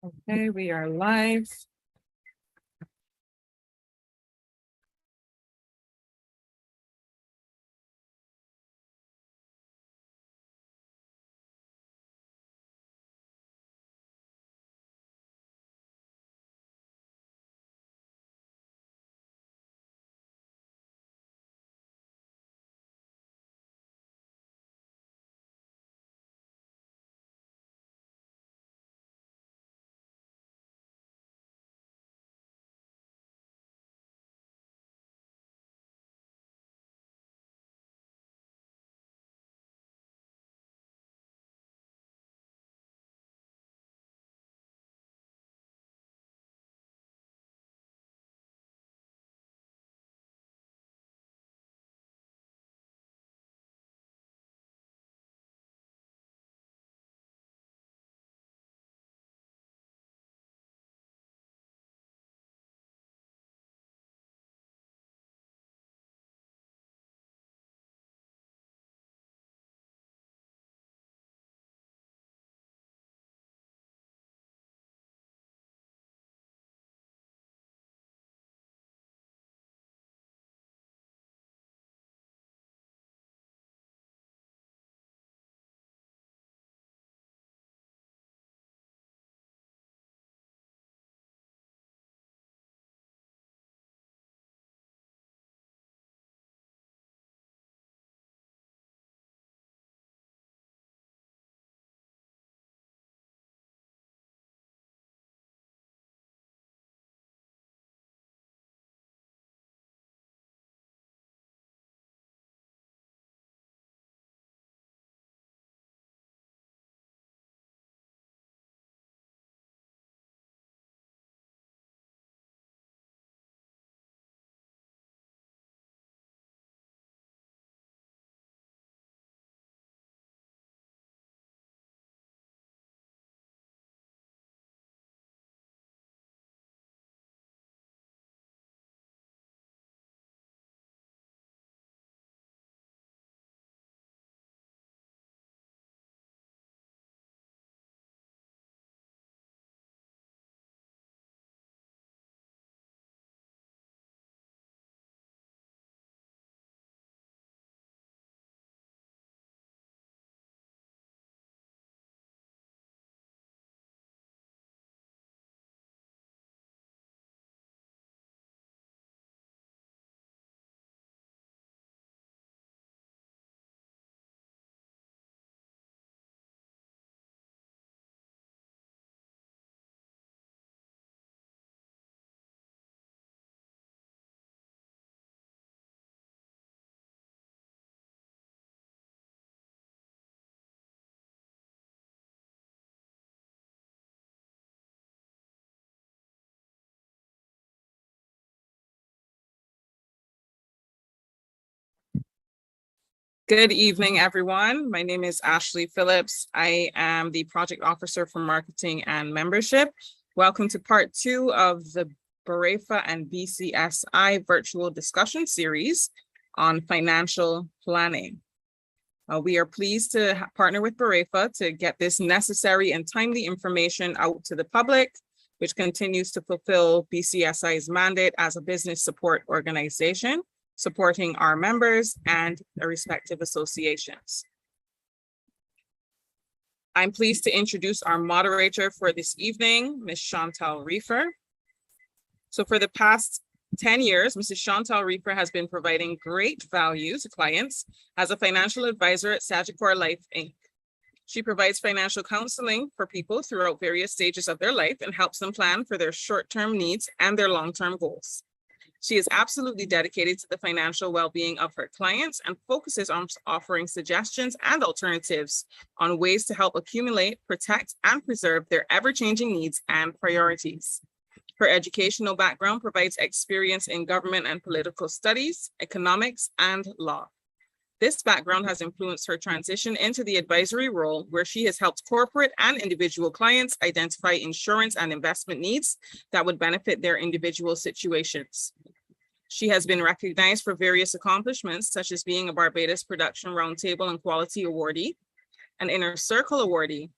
Okay, we are live. Good evening, everyone. My name is Ashley Phillips. I am the project officer for marketing and membership. Welcome to part 2 of the BARAIFA and BCSI virtual discussion series on financial planning. We are pleased to partner with BARAIFA to get this necessary and timely information out to the public, which continues to fulfill BCSI's mandate as a business support organization, supporting our members and their respective associations. I'm pleased to introduce our moderator for this evening, Ms. Chantal Reifer. So for the past 10 years, Mrs. Chantal Reifer has been providing great value to clients as a financial advisor at Sagicor Life, Inc. She provides financial counseling for people throughout various stages of their life and helps them plan for their short-term needs and their long-term goals. She is absolutely dedicated to the financial well-being of her clients and focuses on offering suggestions and alternatives on ways to help accumulate, protect, and preserve their ever-changing needs and priorities. Her educational background provides experience in government and political studies, economics, and law. This background has influenced her transition into the advisory role, where she has helped corporate and individual clients identify insurance and investment needs that would benefit their individual situations. She has been recognized for various accomplishments, such as being a Barbados Production Roundtable and Quality Awardee, an Inner Circle Awardee,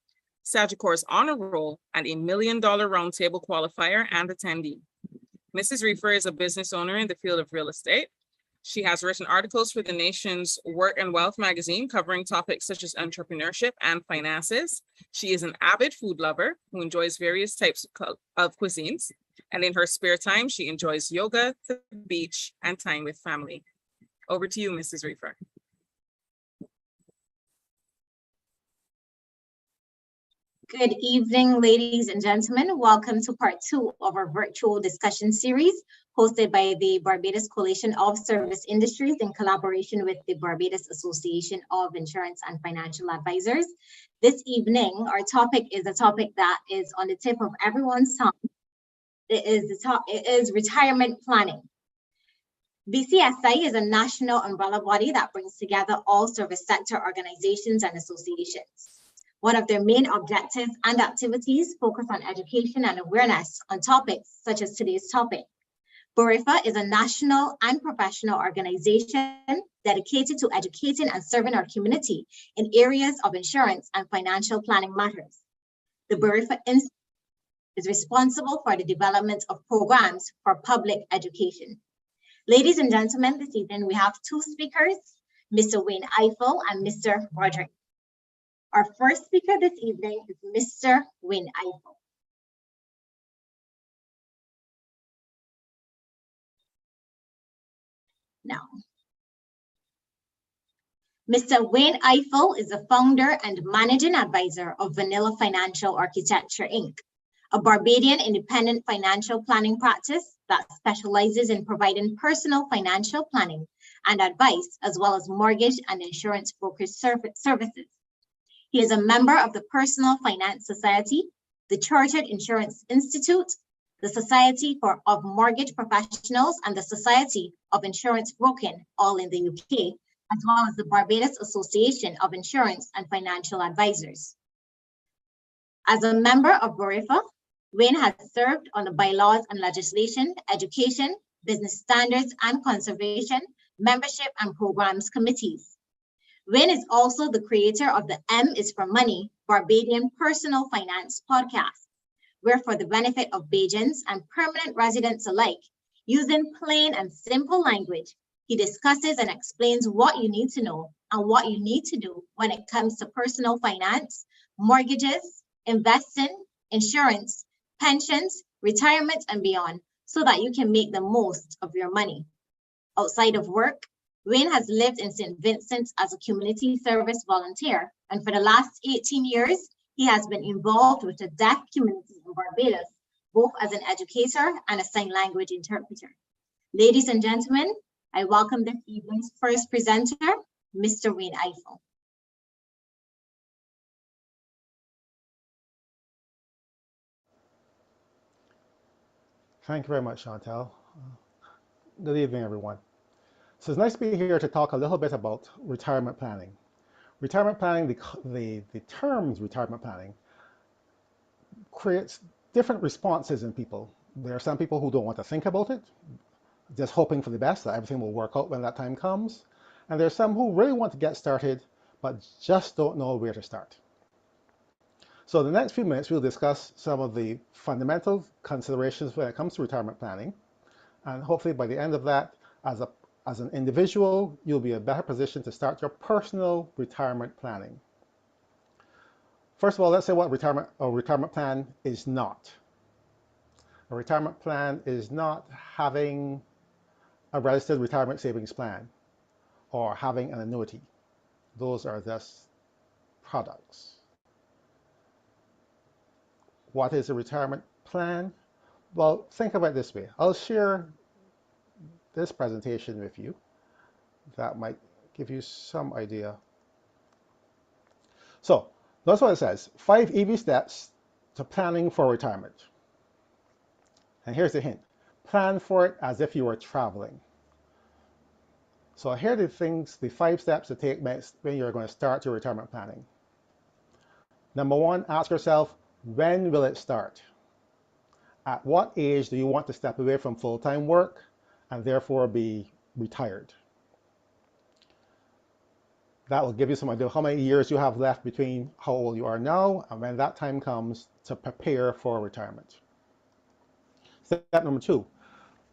Sagicor's Honor Roll, and a $1 Million Roundtable qualifier and attendee. Mrs. Reefer is a business owner in the field of real estate. She has written articles for the nation's Work and Wealth magazine covering topics such as entrepreneurship and finances. She is an avid food lover who enjoys various types of cuisines. And in her spare time, she enjoys yoga, the beach, and time with family. Over to you, Mrs. Reefer. Good evening, ladies and gentlemen. Welcome to part 2 of our virtual discussion series hosted by the Barbados Coalition of Service Industries in collaboration with the Barbados Association of Insurance and Financial Advisors. This evening, our topic is a topic that is on the tip of everyone's tongue. It is retirement planning. BCSI is a national umbrella body that brings together all service sector organizations and associations. One of their main objectives and activities focus on education and awareness on topics such as today's topic. BARAIFA is a national and professional organization dedicated to educating and serving our community in areas of insurance and financial planning matters. The BARAIFA Institute is responsible for the development of programs for public education. Ladies and gentlemen, this evening we have 2 speakers, Mr. Wayne Eiffel and Mr. Roderick. Our first speaker this evening is Mr. Wayne Eiffel. Now, Mr. Wayne Eiffel is the founder and managing advisor of Vanilla Financial Architecture, Inc., a Barbadian independent financial planning practice that specializes in providing personal financial planning and advice, as well as mortgage and insurance brokerage services. He is a member of the Personal Finance Society, the Chartered Insurance Institute, the Society of Mortgage Professionals, and the Society of Insurance Broking, all in the UK, as well as the Barbados Association of Insurance and Financial Advisors. As a member of BARAIFA, Wayne has served on the bylaws and legislation, education, business standards and conservation, membership and programs committees. Wayne is also the creator of the M is for Money Barbadian Personal Finance podcast, where for the benefit of Bajans and permanent residents alike, using plain and simple language, he discusses and explains what you need to know and what you need to do when it comes to personal finance, mortgages, investing, insurance, pensions, retirement, and beyond, so that you can make the most of your money. Outside of work, Wayne has lived in St. Vincent as a community service volunteer, and for the last 18 years, he has been involved with the deaf community in Barbados, both as an educator and a sign language interpreter. Ladies and gentlemen, I welcome this evening's first presenter, Mr. Wayne Eiffel. Thank you very much, Chantal. Good evening, everyone. So it's nice to be here to talk a little bit about retirement planning. Retirement planning, the terms retirement planning creates different responses in people. There are some people who don't want to think about it, just hoping for the best, that everything will work out when that time comes. And there are some who really want to get started, but just don't know where to start. So the next few minutes, we'll discuss some of the fundamental considerations when it comes to retirement planning. And hopefully by the end of that, as an individual, you'll be in a better position to start your personal retirement planning. First of all, let's say what a retirement plan is not. A retirement plan is not having a registered retirement savings plan or having an annuity. Those are just products. What is a retirement plan? Well, think about it this way. I'll share this presentation with you. That might give you some idea. So that's what it says. 5 easy steps to planning for retirement. And here's the hint. Plan for it as if you were traveling. So here are the 5 steps to take when you're going to start your retirement planning. Number 1, ask yourself, when will it start? At what age do you want to step away from full-time work and therefore be retired? That will give you some idea of how many years you have left between how old you are now and when that time comes to prepare for retirement. Step number 2,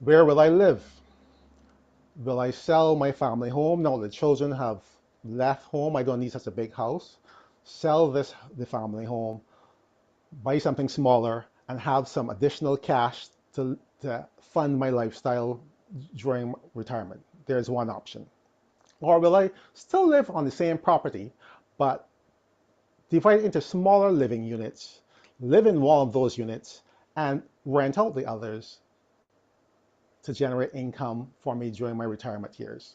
where will I live? Will I sell my family home now the children have left home? I don't need such a big house. Sell the family home, buy something smaller, and have some additional cash to fund my lifestyle during retirement. There's one option. Or will I still live on the same property, but divide it into smaller living units, live in one of those units, and rent out the others to generate income for me during my retirement years?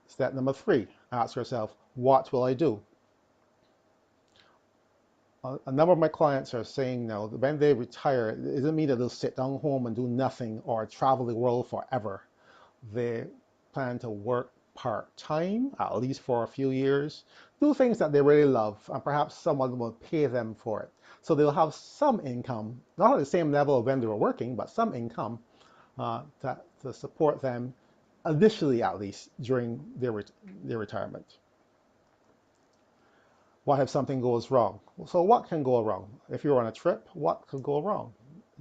Step number 3, ask yourself, what will I do? A number of my clients are saying now that when they retire, it doesn't mean that they'll sit down home and do nothing or travel the world forever. They plan to work part-time, at least for a few years, do things that they really love, and perhaps someone will pay them for it. So they'll have some income, not at the same level of when they were working, but some income to support them initially, at least, during their retirement. What if something goes wrong? So what can go wrong? If you're on a trip, what could go wrong?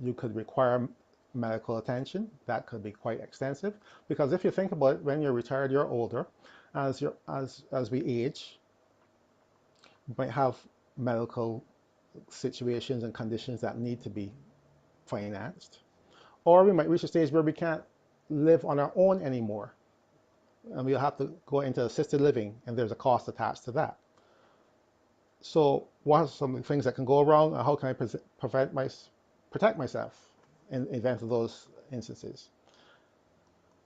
You could require medical attention. That could be quite extensive, because if you think about it, when you're retired, you're older. As we age, we might have medical situations and conditions that need to be financed, or we might reach a stage where we can't live on our own anymore, and we'll have to go into assisted living, and there's a cost attached to that. So what are some things that can go wrong, and how can I protect myself in the event of those instances?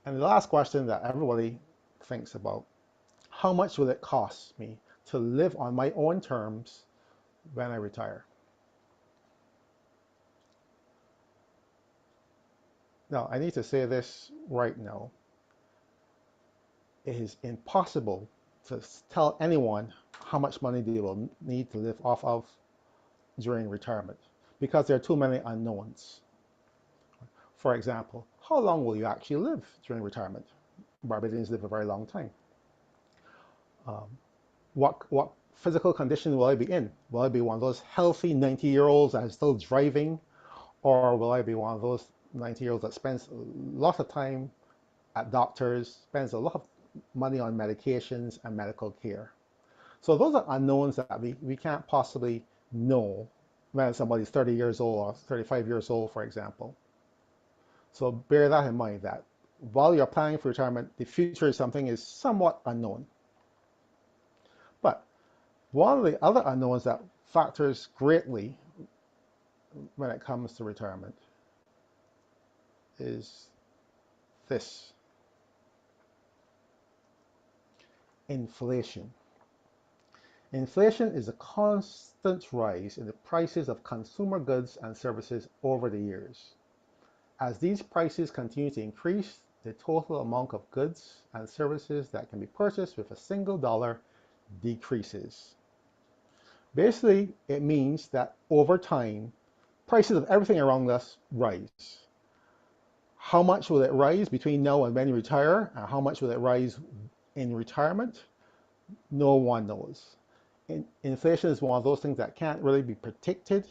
And the last question that everybody thinks about, how much will it cost me to live on my own terms when I retire? Now, I need to say this right now. It is impossible to tell anyone how much money they will need to live off of during retirement, because there are too many unknowns. For example, how long will you actually live during retirement? Barbadians live a very long time. What physical condition will I be in? Will I be one of those healthy 90-year-olds that is still driving? Or will I be one of those 90-year-olds that spends a lot of time at doctors, spends a lot of money on medications and medical care? So those are unknowns that we can't possibly know when somebody's 30 years old or 35 years old, for example. So bear that in mind, that while you're planning for retirement, the future is something is somewhat unknown. But one of the other unknowns that factors greatly when it comes to retirement is this: inflation. Inflation is a constant rise in the prices of consumer goods and services over the years. As these prices continue to increase, the total amount of goods and services that can be purchased with a single dollar decreases. Basically, it means that over time, prices of everything around us rise. How much will it rise between now and when you retire, and how much will it rise in retirement? No one knows. Inflation is one of those things that can't really be predicted.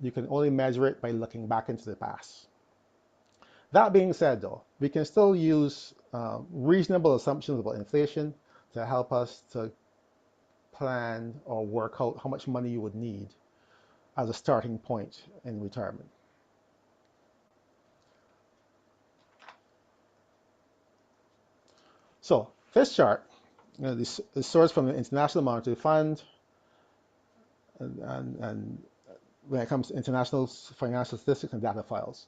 You can only measure it by looking back into the past. That being said, though, we can still use reasonable assumptions about inflation to help us to plan or work out how much money you would need as a starting point in retirement. So this chart, this is sourced from the International Monetary Fund, and when it comes to international financial statistics and data files.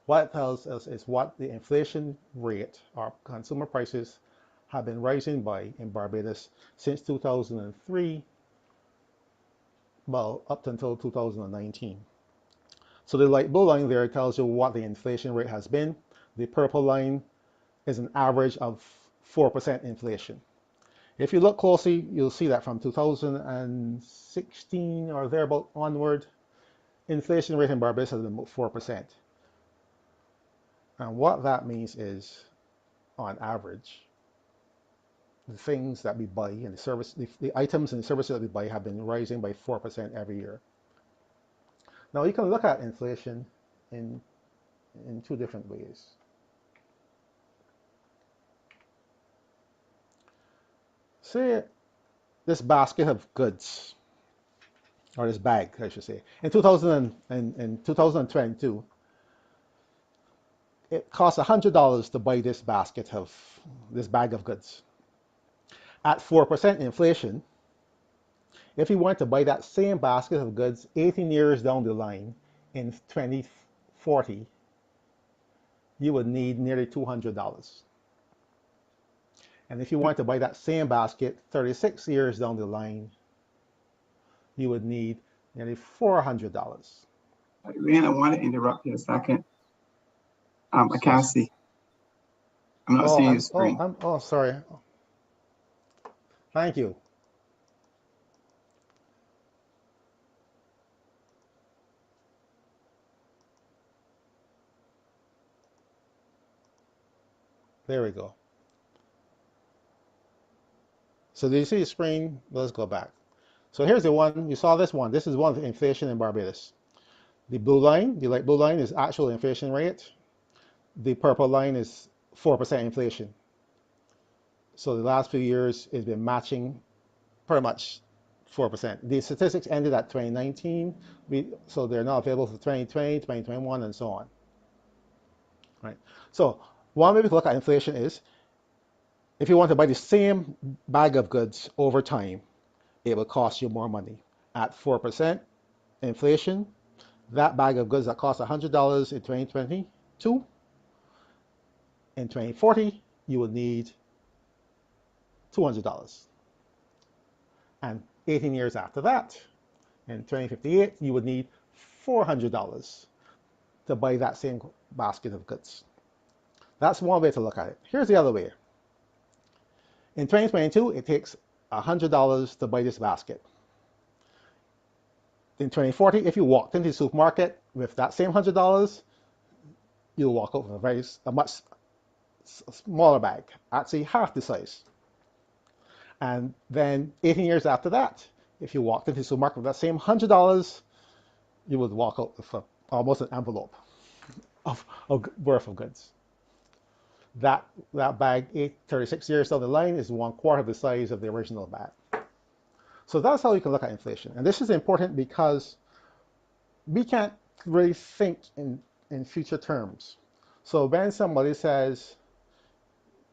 What it tells us is what the inflation rate or consumer prices have been rising by in Barbados since 2003, well, up until 2019. So the light blue line there tells you what the inflation rate has been. The purple line is an average of 4% inflation. If you look closely, you'll see that from 2016 or thereabout onward, inflation rate in Barbados has been about 4%. And what that means is, on average, the things that we buy and the items and the services that we buy have been rising by 4% every year. Now you can look at inflation in two different ways. Say this basket of goods, or this bag, I should say, in 2022, it costs $100 to buy this bag of goods. At 4% inflation, if you want to buy that same basket of goods 18 years down the line in 2040, you would need nearly $200. And if you want to buy that same basket 36 years down the line, you would need nearly $400. Rand, I want to interrupt you a second. I can't see. I'm not seeing your screen. Sorry. Thank you. There we go. So do you see the screen? Let's go back. So here's the one. You saw this one. This is one of inflation in Barbados. The blue line, the light blue line, is actual inflation rate. The purple line is 4% inflation. So the last few years has been matching pretty much 4%. The statistics ended at 2019, so they're now available for 2020, 2021, and so on. Right. So one way we can look at inflation is, if you want to buy the same bag of goods over time, it will cost you more money. At 4% inflation, that bag of goods that cost $100 in 2022, in 2040, you will need $200. And 18 years after that, in 2058, you would need $400 to buy that same basket of goods. That's one way to look at it. Here's the other way. In 2022, it takes $100 to buy this basket. In 2040, if you walked into the supermarket with that same $100, you'll walk out with a much smaller bag, actually half the size. And then 18 years after that, if you walked into the supermarket with that same $100, you would walk out with almost an envelope worth of goods. That bag, 36 years down the line, is 1/4 the size of the original bag. So that's how you can look at inflation. And this is important because we can't really think in future terms. So when somebody says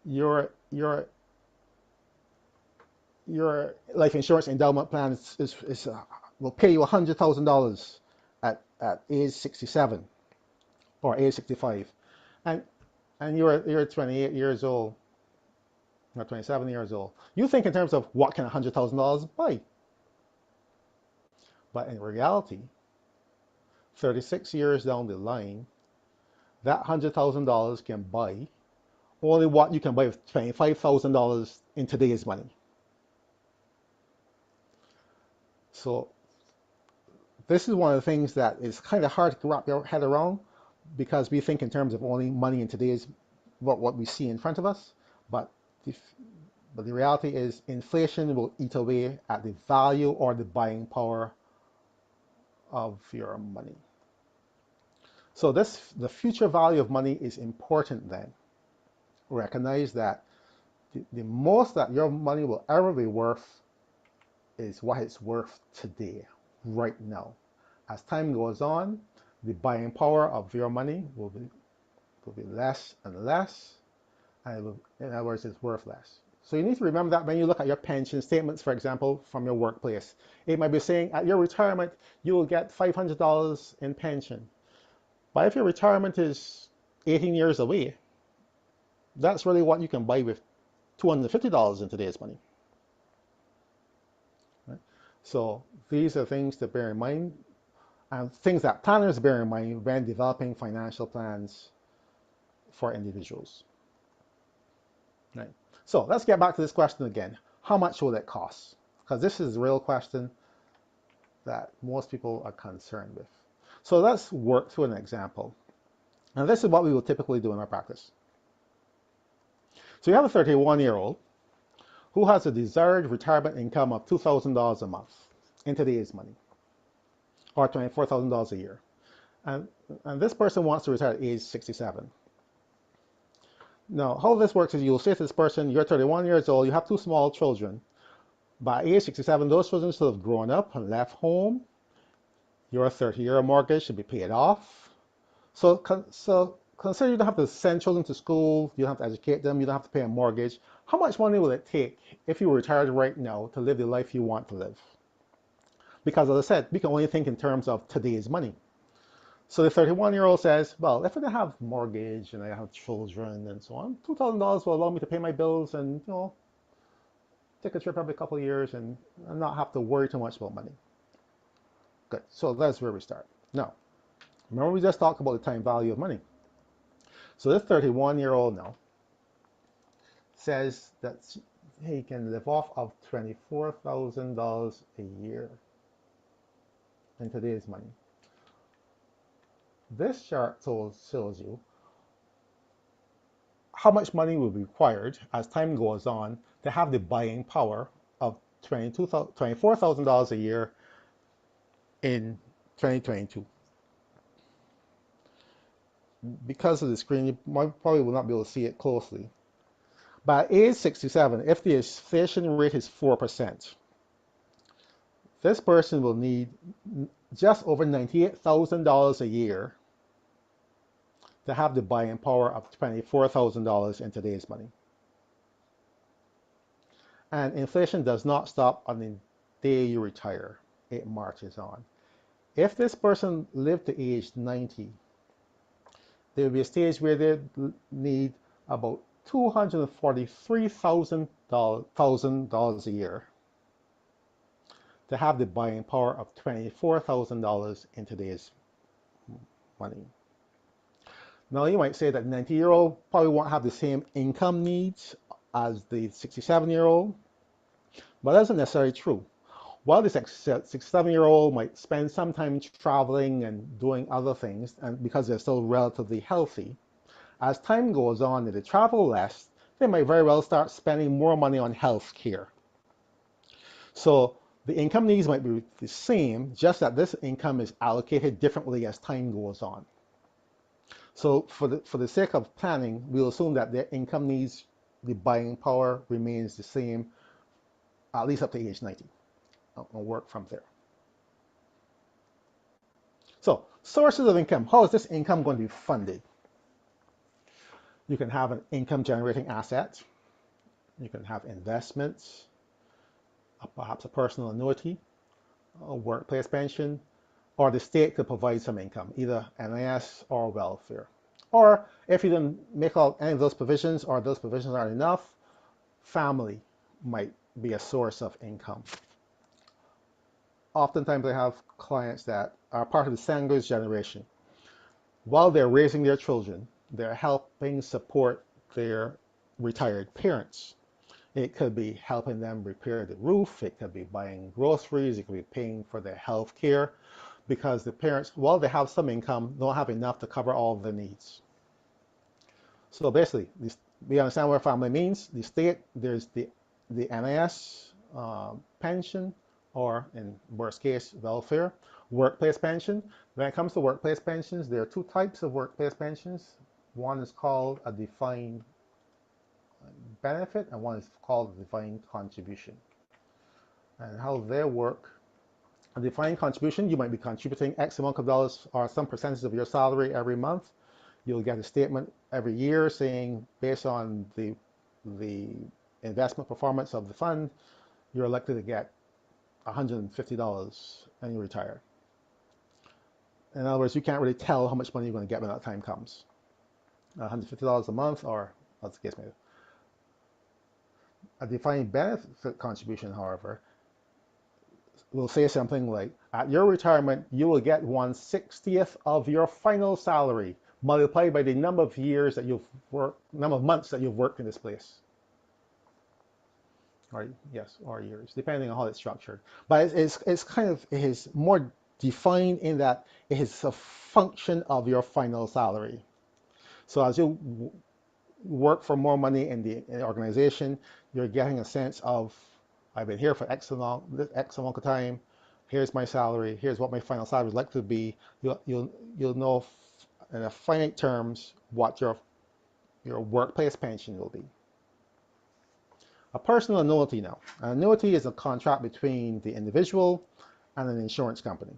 your life insurance endowment plan will pay you $100,000 at age 67 or age 65, and you're 28 years old, or 27 years old, you think in terms of what can $100,000 buy? But in reality, 36 years down the line, that $100,000 can buy only what you can buy with $25,000 in today's money. So this is one of the things that is kind of hard to wrap your head around, because we think in terms of only money in today's, what we see in front of us. But the reality is inflation will eat away at the value or the buying power of your money. So the future value of money is important then. Recognize that the most that your money will ever be worth is what it's worth today, right now. As time goes on, the buying power of your money will be less and less, and in other words, it's worth less. So you need to remember that when you look at your pension statements, for example, from your workplace. It might be saying at your retirement, you will get $500 in pension. But if your retirement is 18 years away, that's really what you can buy with $250 in today's money. Right? So these are things to bear in mind, and things that planners bear in mind when developing financial plans for individuals. Right. So let's get back to this question again. How much will it cost? Because this is the real question that most people are concerned with. So let's work through an example. And this is what we will typically do in our practice. So you have a 31-year-old who has a desired retirement income of $2,000 a month in today's money, or $24,000 a year. And this person wants to retire at age 67. Now, how this works is you'll say to this person, you're 31 years old, you have 2 small children. By age 67, those children should have grown up and left home. Your 30-year mortgage should be paid off. So consider you don't have to send children to school, you don't have to educate them, you don't have to pay a mortgage. How much money will it take if you were retired right now to live the life you want to live? Because as I said, we can only think in terms of today's money. So the 31-year-old says, well, if I don't have mortgage and I have children and so on, $2,000 will allow me to pay my bills and, take a trip every couple of years and not have to worry too much about money. Good. So that's where we start. Now, remember we just talked about the time value of money. So this 31-year-old now says that he can live off of $24,000 a year in today's money. This chart shows you how much money will be required as time goes on to have the buying power of $24,000 a year in 2022. Because of the screen, you probably will not be able to see it closely. By age 67, if the inflation rate is 4%, this person will need just over $98,000 a year to have the buying power of $24,000 in today's money. And inflation does not stop on the day you retire. It marches on. If this person lived to age 90, there will be a stage where they need about $243,000 a year to have the buying power of $24,000 in today's money. Now you might say that the 90-year-old probably won't have the same income needs as the 67-year-old, but that's not necessarily true. While the 67-year-old might spend some time traveling and doing other things, and because they're still relatively healthy, as time goes on and they travel less, they might very well start spending more money on health care. So the income needs might be the same, just that this income is allocated differently as time goes on. So for the sake of planning, we'll assume that their income needs, the buying power remains the same, at least up to age 90. I'll work from there. So sources of income. How is this income going to be funded? You can have an income generating asset. You can have investments, perhaps a personal annuity, a workplace pension, or the state could provide some income, either NIS or welfare. Or if you didn't make out any of those provisions or those provisions aren't enough, family might be a source of income. Oftentimes I have clients that are part of the Sanders generation. While they're raising their children, they're helping support their retired parents. It could be helping them repair the roof, it could be buying groceries, it could be paying for their health care, because the parents, while they have some income, don't have enough to cover all of their needs. So basically, we understand what family means. The state, there's the NIS pension, or in worst case, welfare, workplace pension. When it comes to workplace pensions, there are 2 types of workplace pensions. One is called a defined benefit, and one is called a defined contribution. And how they work, a defined contribution, you might be contributing X amount of dollars or some percentage of your salary every month. You'll get a statement every year saying, based on the investment performance of the fund, you're likely to get $150 and you retire. In other words, you can't really tell how much money you're going to get when that time comes. $150 a month, or what's the case may be. A defined benefit contribution, however, will say something like, at your retirement, you will get 1/60th of your final salary multiplied by the number of years that you've worked, number of months that you've worked in this place. Or yes, or years, depending on how it's structured. But it's kind of, it is more defined in that it is a function of your final salary. So as you work for more money in the organization, you're getting a sense of, I've been here for X amount of time. Here's my salary. Here's what my final salary would like to be. You'll know in a finite terms what your workplace pension will be. A personal annuity now. An annuity is a contract between the individual and an insurance company.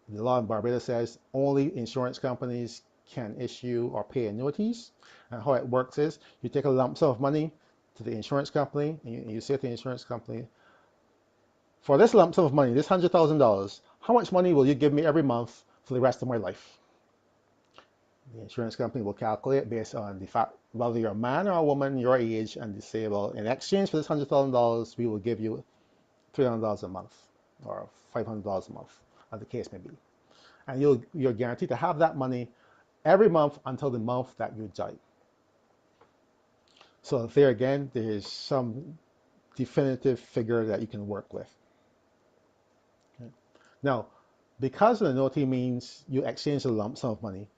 The law in Barbados says only insurance companies can issue or pay annuities. And how it works is you take a lump sum of money to the insurance company and you say to the insurance company, for this lump sum of money, this $100,000, how much money will you give me every month for the rest of my life? The insurance company will calculate based on the fact whether you're a man or a woman, your age, and they say, well, in exchange for this $100,000, we will give you $300 a month or $500 a month, as the case may be. And you're guaranteed to have that money every month until the month that you die. So there again, there is some definitive figure that you can work with. Okay. Now, because an annuity means you exchange a lump sum of money,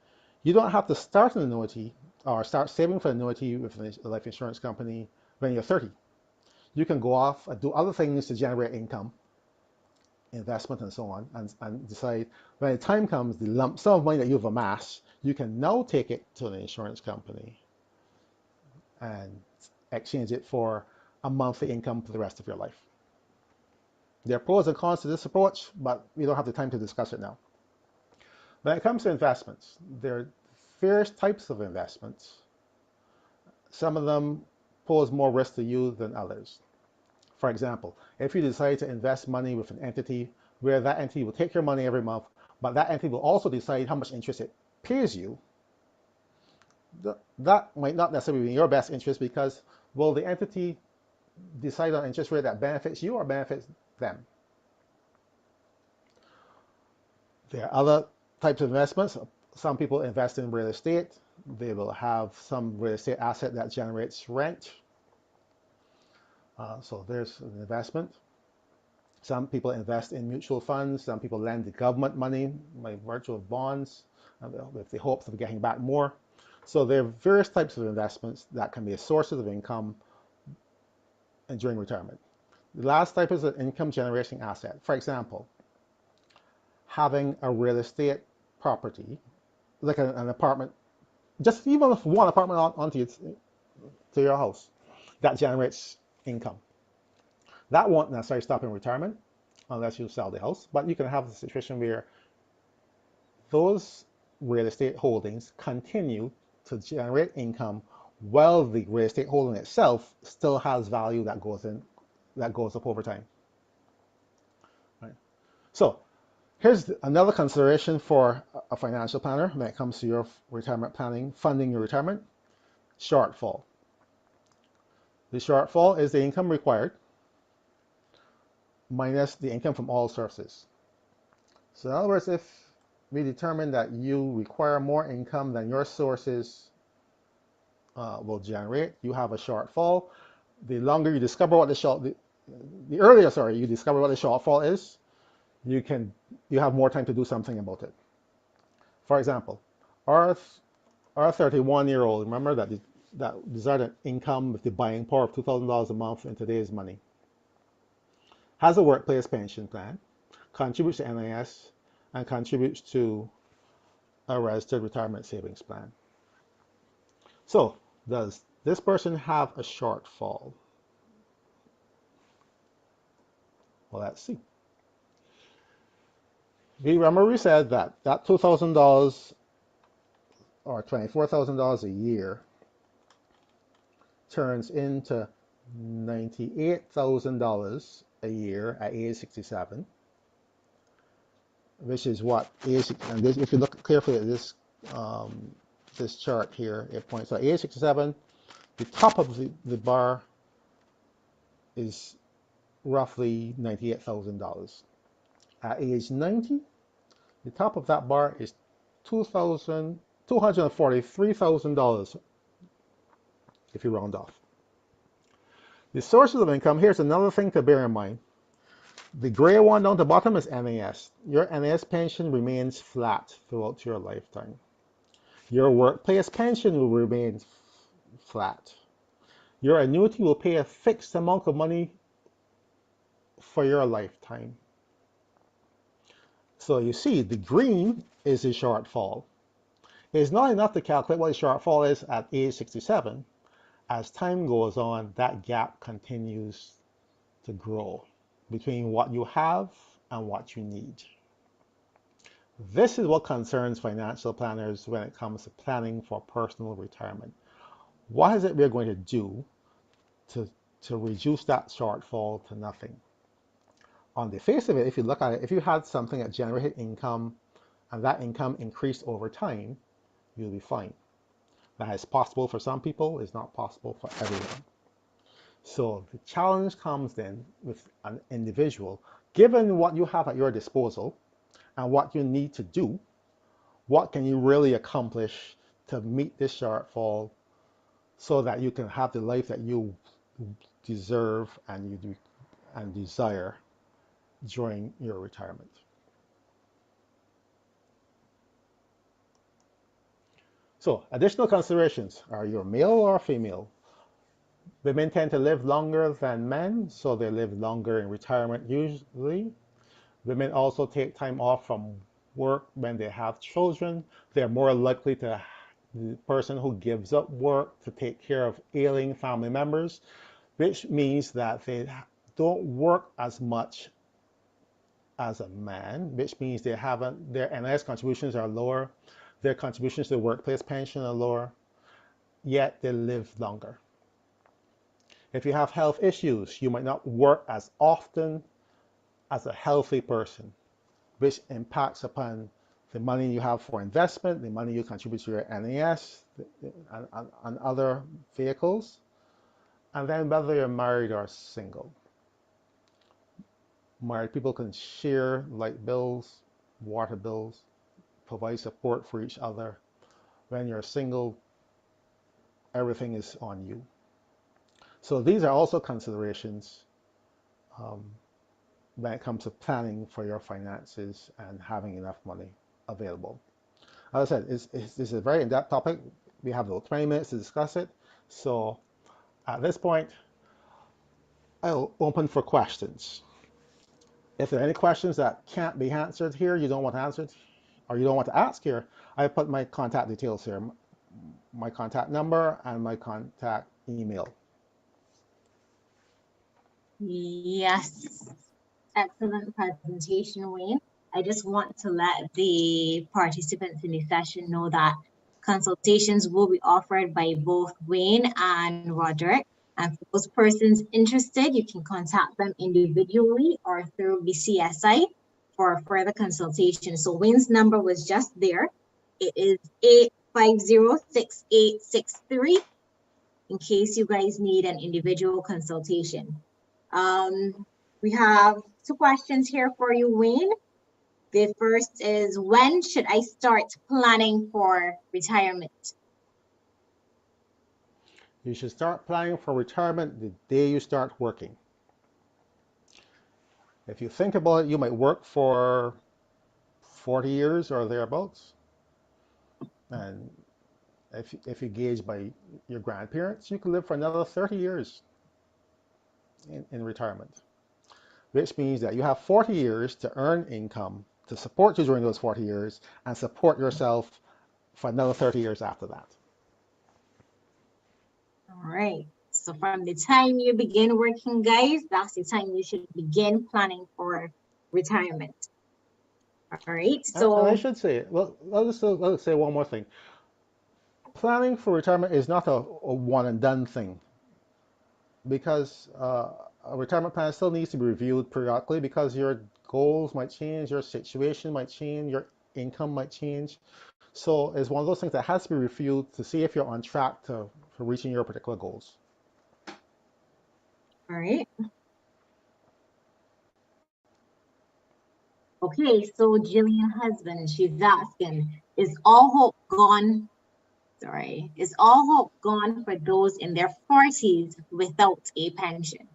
you don't have to start an annuity or start saving for an annuity with a life insurance company when you're 30. You can go off and do other things to generate income, investment and so on, and decide when the time comes, the lump sum of money that you've amassed, you can now take it to an insurance company and exchange it for a monthly income for the rest of your life. There are pros and cons to this approach, but we don't have the time to discuss it now. When it comes to investments, there are various types of investments. Some of them pose more risk to you than others. For example, if you decide to invest money with an entity where that entity will take your money every month, but that entity will also decide how much interest it pays you, that might not necessarily be in your best interest, because will the entity decide on an interest rate that benefits you or benefits them? There are other types of investments. Some people invest in real estate. They will have some real estate asset that generates rent. So there's an investment. Some people invest in mutual funds. Some people lend the government money by virtue of bonds with the hopes of getting back more. So there are various types of investments that can be a source of income during retirement. The last type is an income generating asset. For example, having a real estate property, like an apartment, just even if one apartment onto your house, that generates income. That won't necessarily stop in retirement unless you sell the house, but you can have a situation where those real estate holdings continue to generate income while the real estate holding itself still has value that goes up over time. Right. So here's another consideration for a financial planner when it comes to your retirement planning, funding your retirement: shortfall. The shortfall is the income required minus the income from all sources. So in other words, if we determine that you require more income than your sources will generate, you have a shortfall. The longer you discover what the earlier you discover what the shortfall is, you have more time to do something about it. For example, our 31-year-old, remember that desired an income with the buying power of $2,000 a month in today's money, has a workplace pension plan, contributes to NIS, and contributes to a registered retirement savings plan. So, does this person have a shortfall? Well, let's see. Remember we said that $2,000 or $24,000 a year turns into $98,000 a year at age 67, which is what age, and this, if you look carefully at this this chart here, it points out age 67, the top of the bar is roughly $98,000. At age 90, the top of that bar is $243,000 if you round off. The sources of income, here's another thing to bear in mind. The gray one down the bottom is NAS. Your NAS pension remains flat throughout your lifetime. Your workplace pension will remain flat. Your annuity will pay a fixed amount of money for your lifetime. So you see, the green is the shortfall. It's not enough to calculate what the shortfall is at age 67. As time goes on, that gap continues to grow between what you have and what you need. This is what concerns financial planners when it comes to planning for personal retirement. What is it we're going to do to reduce that shortfall to nothing? On the face of it, if you look at it, if you had something that generated income and that income increased over time, you'll be fine. That is possible for some people, it's not possible for everyone. So the challenge comes then with an individual, given what you have at your disposal and what you need to do, what can you really accomplish to meet this shortfall so that you can have the life that you deserve and desire during your retirement. So additional considerations: are you a male or female? Women tend to live longer than men, so they live longer in retirement usually. Women also take time off from work when they have children. They're more likely to, the person who gives up work to take care of ailing family members, which means that they don't work as much as a man, which means their NIS contributions are lower, their contributions to the workplace pension are lower, yet they live longer. If you have health issues, you might not work as often as a healthy person, which impacts upon the money you have for investment, the money you contribute to your NIS and other vehicles, and then whether you're married or single. Married people can share light bills, water bills, provide support for each other. When you're single, everything is on you. So these are also considerations when it comes to planning for your finances and having enough money available. As I said, this is a very in-depth topic. We have about 20 minutes to discuss it. So at this point, I'll open for questions. If there are any questions that can't be answered here, you don't want answered, or you don't want to ask here, I put my contact details here, my contact number and my contact email. Yes, excellent presentation, Wayne. I just want to let the participants in the session know that consultations will be offered by both Wayne and Roderick. And for those persons interested, you can contact them individually or through BCSI for further consultation. So Wayne's number was just there. It is 850-6863 in case you guys need an individual consultation. We have two questions here for you, Wayne. The first is, when should I start planning for retirement? You should start planning for retirement the day you start working. If you think about it, you might work for 40 years or thereabouts. And if you gauge by your grandparents, you can live for another 30 years in retirement, which means that you have 40 years to earn income to support you during those 40 years and support yourself for another 30 years after that. All right. So from the time you begin working, guys, that's the time you should begin planning for retirement. All right. So and I should say, well, let's say one more thing. Planning for retirement is not a one and done thing, because a retirement plan still needs to be reviewed periodically, because your goals might change, your situation might change, your income might change. So it's one of those things that has to be reviewed to see if you're on track for reaching your particular goals. all right. Okay, so Jillian husband, she's asking, is all hope gone? Sorry, is all hope gone for those in their 40s without a pension?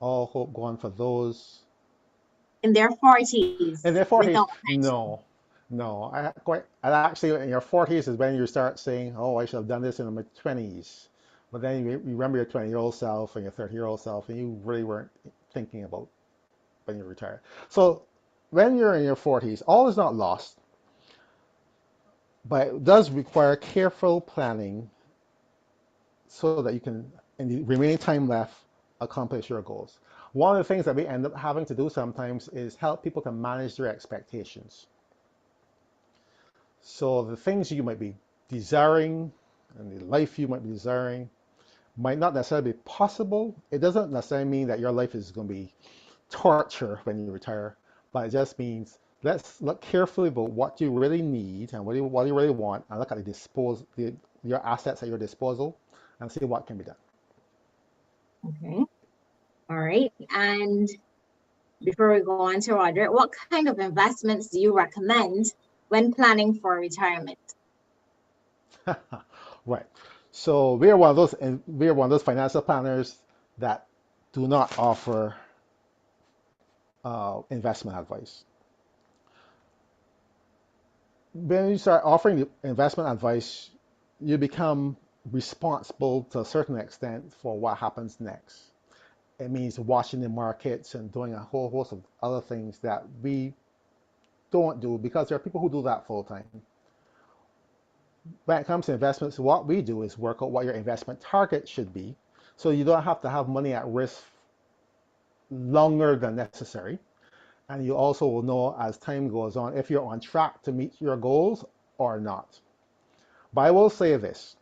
All hope gone for those in their 40s. in their 40s? No, No, I actually in your 40s is when you start saying, oh, I should have done this in my 20s. But then you remember your 20-year-old self and your 30-year-old self, and you really weren't thinking about when you retire. So when you're in your 40s, all is not lost, but it does require careful planning so that you can, in the remaining time left, accomplish your goals. One of the things that we end up having to do sometimes is help people to manage their expectations. So the things you might be desiring and the life you might be desiring might not necessarily be possible. It doesn't necessarily mean that your life is going to be torture when you retire, but it just means let's look carefully about what you really need and what you really want, and look at your assets at your disposal and see what can be done. Okay. All right. And before we go on to Roderick, what kind of investments do you recommend when planning for retirement? Right. So we are one of those financial planners that do not offer investment advice. When you start offering investment advice, you become responsible to a certain extent for what happens next. It means watching the markets and doing a whole host of other things that we don't do because there are people who do that full time. When it comes to investments, what we do is work out what your investment target should be, so you don't have to have money at risk longer than necessary. And you also will know as time goes on if you're on track to meet your goals or not. But I will say this.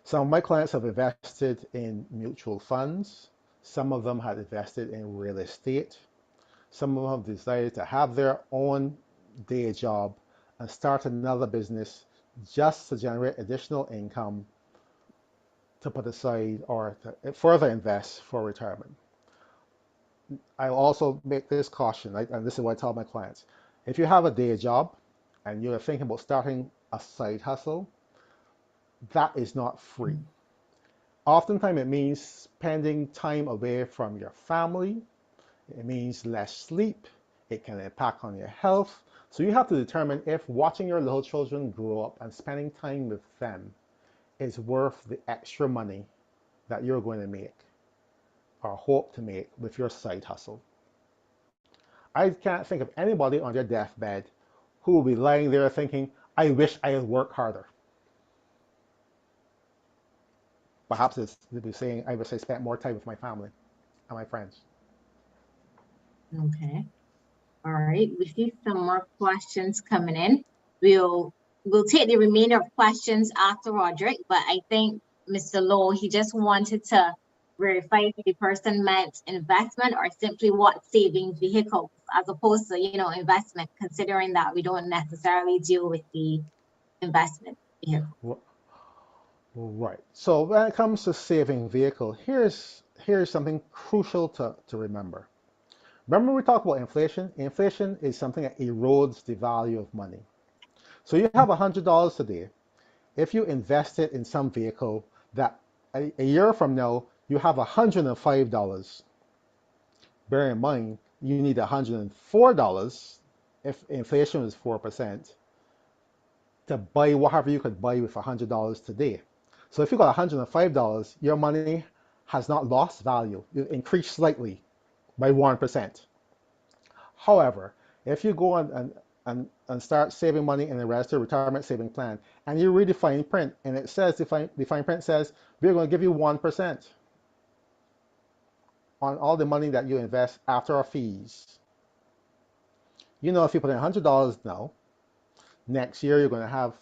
Some of my clients have invested in mutual funds. Some of them have invested in real estate. Some of them have decided to have their own day job and start another business just to generate additional income to put aside or to further invest for retirement. I also make this caution, right? And this is what I tell my clients. If you have a day job and you're thinking about starting a side hustle, that is not free. Oftentimes it means spending time away from your family. It means less sleep. It can impact on your health. So you have to determine if watching your little children grow up and spending time with them is worth the extra money that you're going to make or hope to make with your side hustle. I can't think of anybody on their deathbed who will be lying there thinking, I wish I had worked harder. Perhaps they'll be saying, I wish I spent more time with my family and my friends. Okay. All right. We see some more questions coming in. We'll take the remainder of questions after Roderick, but I think Mr. Lowe, he just wanted to verify if the person meant investment or simply what savings vehicles as opposed to, investment, considering that we don't necessarily deal with the investment vehicle. Right. So when it comes to saving vehicle, here's something crucial to remember. Remember we talked about inflation? Inflation is something that erodes the value of money. So you have $100 today. If you invest it in some vehicle that a year from now, you have $105. Bear in mind, you need $104 if inflation is 4% to buy whatever you could buy with $100 today. So if you got $105, your money has not lost value. It increased slightly by 1%. However, if you go and start saving money in a registered retirement saving plan, and you read the fine print, and it says the fine print says we're going to give you 1% on all the money that you invest after our fees. You know, if you put in $100 now, next year you're going to have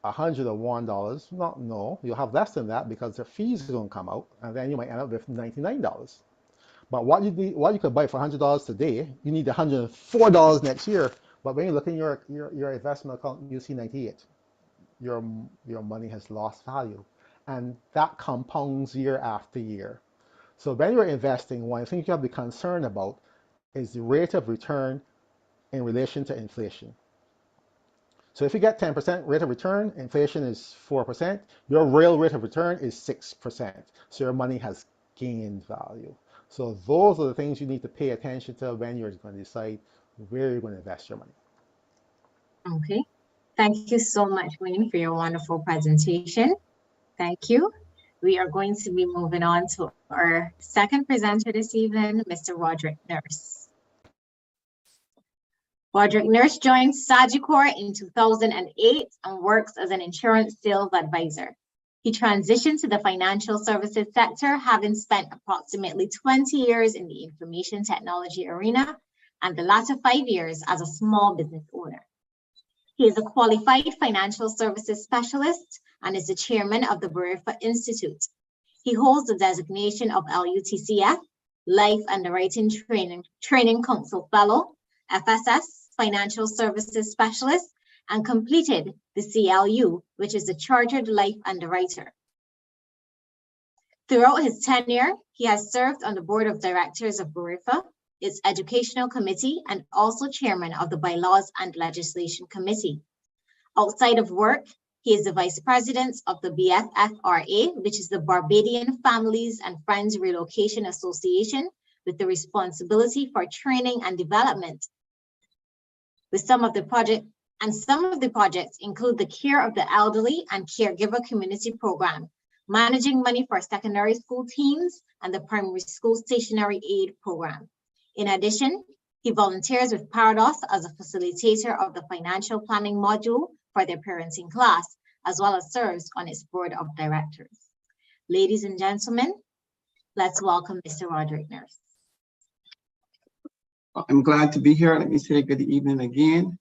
$101. No, you'll have less than that because the fees are going to come out, and then you might end up with $99. But what you could buy for $100 today, you need $104 next year. But when you look in your investment account, you see 98. Your money has lost value, and that compounds year after year. So when you're investing, one thing you have to be concerned about is the rate of return in relation to inflation. So if you get 10% rate of return, inflation is 4%, your real rate of return is 6%. So your money has gained value. So those are the things you need to pay attention to when you're going to decide where you're going to invest your money. Okay. Thank you so much, Wayne, for your wonderful presentation. Thank you. We are going to be moving on to our second presenter this evening, Mr. Roderick Nurse. Roderick Nurse joined Sagicor in 2008 and works as an insurance sales advisor. He transitioned to the financial services sector, having spent approximately 20 years in the information technology arena and the latter 5 years as a small business owner. He is a qualified financial services specialist and is the chairman of the BARAIFA Institute. He holds the designation of LUTCF, Life Underwriting Training Council Fellow, FSS, Financial Services Specialist, and completed the CLU, which is the Chartered Life Underwriter. Throughout his tenure, he has served on the board of directors of BARAIFA, its educational committee, and also chairman of the Bylaws and Legislation Committee. Outside of work, he is the vice president of the BFFRA, which is the Barbadian Families and Friends Relocation Association, with the responsibility for training and development. Some of the projects include the Care of the Elderly and Caregiver Community Program, managing money for secondary school teams, and the Primary School Stationary Aid Program. In addition, he volunteers with Parados as a facilitator of the financial planning module for their parenting class, as well as serves on its board of directors. Ladies and gentlemen, let's welcome Mr. Roderick Nurse. I'm glad to be here. Let me say good evening again.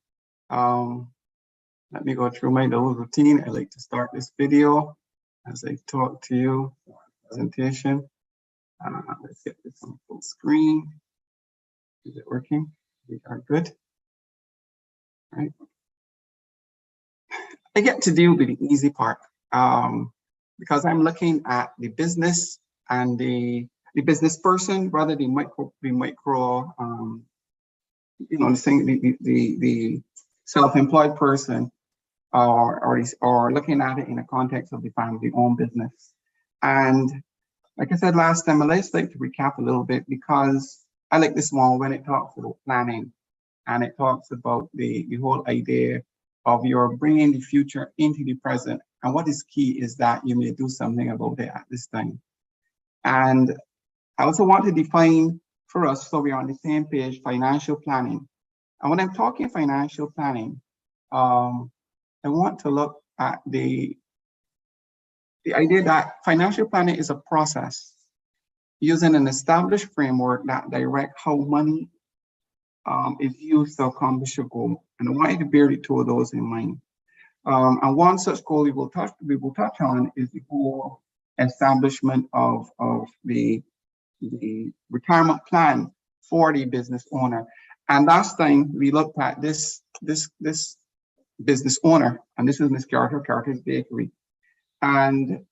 Let me go through my little routine. I like to start this video as I talk to you, presentation. Let's get this on full screen. Is it working? We are good. All right. I get to deal with the easy part because I'm looking at the business and the business person rather than the self-employed person, or looking at it in the context of the family-owned business. And like I said last time, I just like to recap a little bit because I like this one when it talks about planning and it talks about the whole idea of your bringing the future into the present. And what is key is that you may do something about it at this time. And I also want to define for us, so we're on the same page, financial planning. And when I'm talking financial planning, I want to look at the idea that financial planning is a process using an established framework that directs how money is used to accomplish a goal. And I want you to bear the two of those in mind. And one such goal we will touch on is the whole establishment of the retirement plan for the business owner. And last time we looked at this business owner, and this is Miss Carter's Bakery. And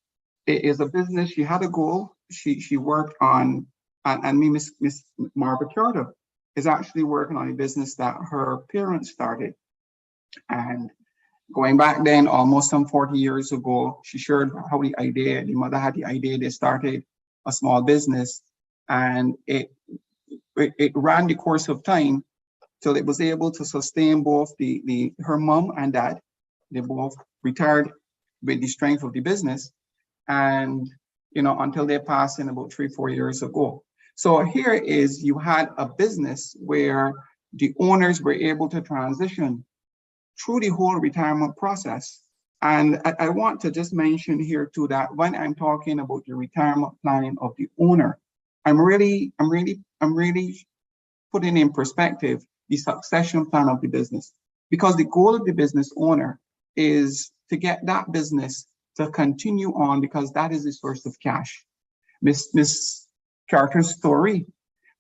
it is a business. She had a goal. She worked on, and Miss Margaret Carter is actually working on a business that her parents started. And going back then, almost some 40 years ago, she shared how the mother had the idea. They started a small business, and it ran the course of time till it was able to sustain both her mom and dad. They both retired with the strength of the business, and until they passed in about 3-4 years ago. So here is, you had a business where the owners were able to transition through the whole retirement process. And I want to just mention here too that when I'm talking about the retirement planning of the owner, I'm really putting in perspective the succession plan of the business, because the goal of the business owner is to get that business to continue on, because that is the source of cash. Miss Carter's story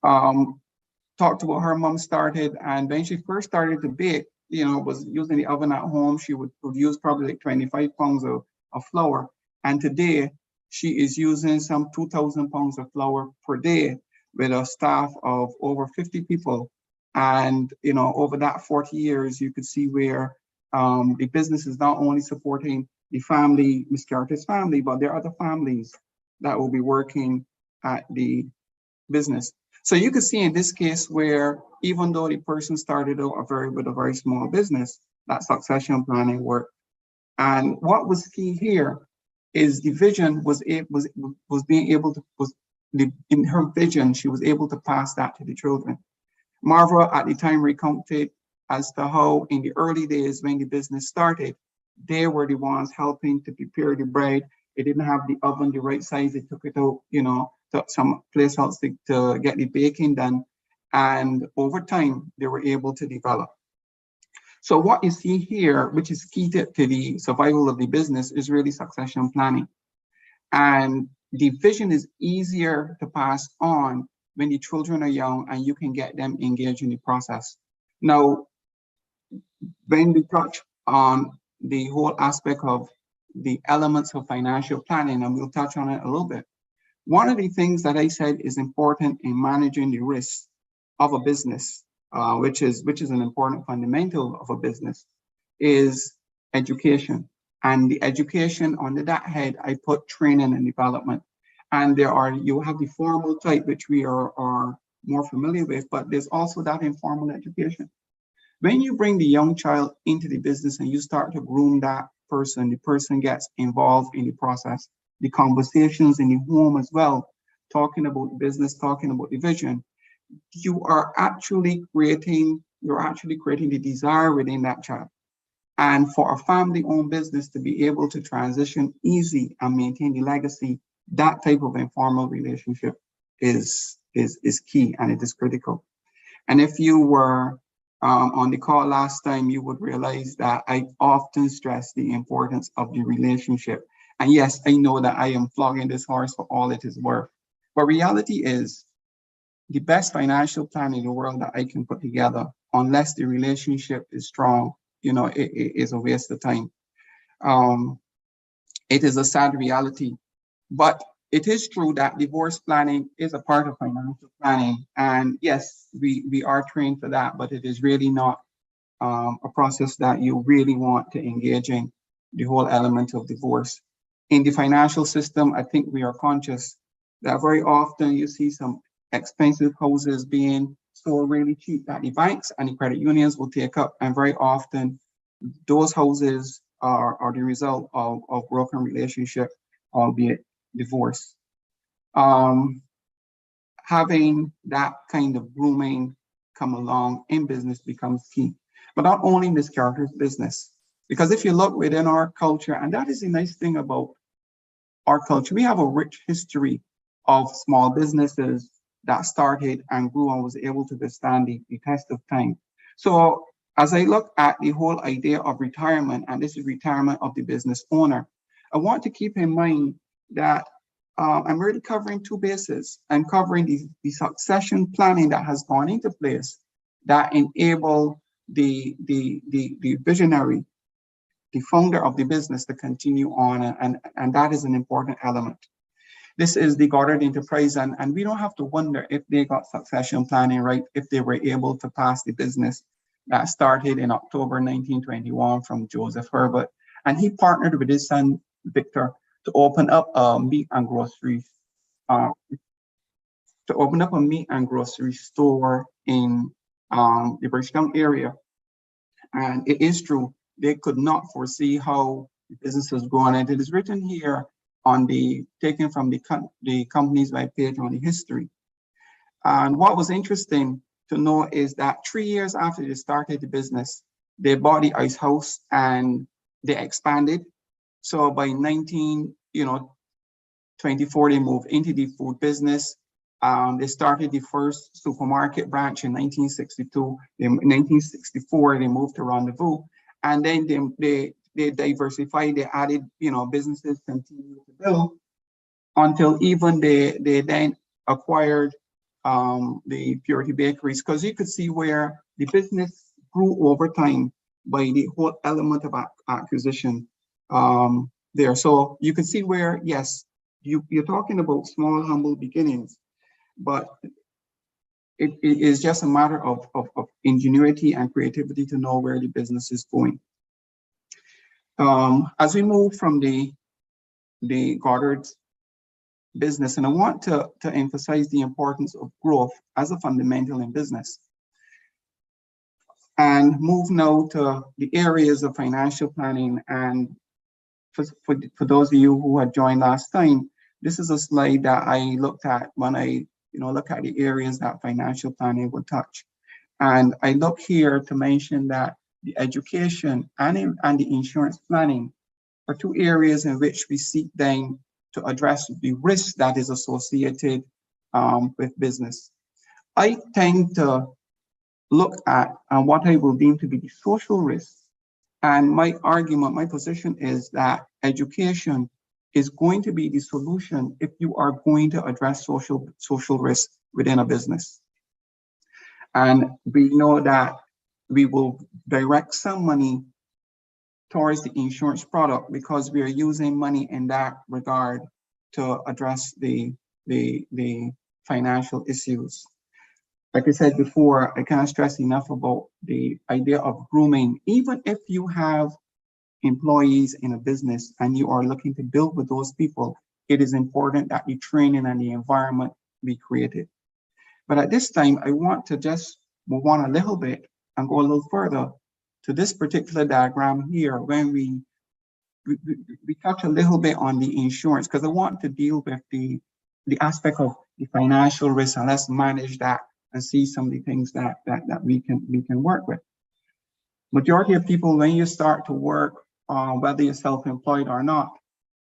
talked about her mom started, and when she first started to bake, was using the oven at home. She would produce probably like 25 pounds of flour. And today she is using some 2,000 pounds of flour per day with a staff of over 50 people. And, over that 40 years, you could see where the business is not only supporting the family, Miss Carter's family, but there are other families that will be working at the business. So you can see in this case where even though the person started out with a very small business, that succession planning work. And what was key here is the vision was being able to, in her vision, she was able to pass that to the children. Marva at the time recounted as to how in the early days when the business started, they were the ones helping to prepare the bread. They didn't have the oven the right size. They took it out, to some place else to get the baking done. And over time, they were able to develop. So what you see here, which is key to the survival of the business, is really succession planning. And the vision is easier to pass on when the children are young and you can get them engaged in the process. Now, when we touch on the whole aspect of the elements of financial planning, and we'll touch on it a little bit, one of the things that I said is important in managing the risks of a business, which is an important fundamental of a business, is education. And the education under that head, I put training and development. And you have the formal type, which we are more familiar with, but there's also that informal education. When you bring the young child into the business and you start to groom that person, the person gets involved in the process, the conversations in the home as well, talking about the business, talking about the vision, you're actually creating the desire within that child. And for a family-owned business to be able to transition easy and maintain the legacy, that type of informal relationship is key, and it is critical. And if you were on the call last time, you would realize that I often stress the importance of the relationship. And yes, I know that I am flogging this horse for all it is worth. But reality is, the best financial plan in the world that I can put together, unless the relationship is strong, it is a waste of time. It is a sad reality. But it is true that divorce planning is a part of financial planning. And yes, we are trained for that, but it is really not a process that you really want to engage in, the whole element of divorce. In the financial system, I think we are conscious that very often you see some expensive houses being sold really cheap that the banks and the credit unions will take up. And very often those houses are the result of broken relationship, albeit divorce. Having that kind of grooming come along in business becomes key, but not only in this character's business, because if you look within our culture, and that is the nice thing about our culture, we have a rich history of small businesses that started and grew and was able to withstand the test of time. So as I look at the whole idea of retirement, and this is retirement of the business owner, I want to keep in mind that I'm really covering two bases. I'm covering the succession planning that has gone into place that enable the visionary, the founder of the business, to continue on, and that is an important element. This is the Goddard Enterprise, and we don't have to wonder if they got succession planning right, if they were able to pass the business that started in October 1921 from Joseph Herbert. And he partnered with his son, Victor, to open up a meat and grocery store in the Bridgetown area. And it is true, they could not foresee how the business was growing. And it is written here on taken from the company's webpage on the history. And what was interesting to know is that 3 years after they started the business, they bought the ice house and they expanded. So by 1924, they moved into the food business. They started the first supermarket branch in 1962. In 1964, they moved to Rendezvous, and then they diversified. They added, businesses continued to build until even they then acquired the Purity Bakeries, because you could see where the business grew over time by the whole element of acquisition there. So you can see where, yes, you're talking about small, humble beginnings, but it is just a matter of ingenuity and creativity to know where the business is going. As we move from the Goddard business, and I want to emphasize the importance of growth as a fundamental in business. And move now to the areas of financial planning. And for those of you who had joined last time, this is a slide that I looked at when I look at the areas that financial planning would touch. And I look here to mention that the education and the insurance planning are two areas in which we seek then to address the risk that is associated with business. I tend to look at what I will deem to be the social risks. And my argument, my position is that education is going to be the solution if you are going to address social risks within a business. And we know that we will direct some money towards the insurance product because we are using money in that regard to address the financial issues. Like I said before, I can't stress enough about the idea of grooming. Even if you have employees in a business and you are looking to build with those people, it is important that the training and the environment be created. But at this time, I want to just move on a little bit and go a little further to this particular diagram here when we touch a little bit on the insurance, because I want to deal with the aspect of the financial risk, and let's manage that and see some of the things that we can work with. Majority of people, when you start to work, whether you're self-employed or not,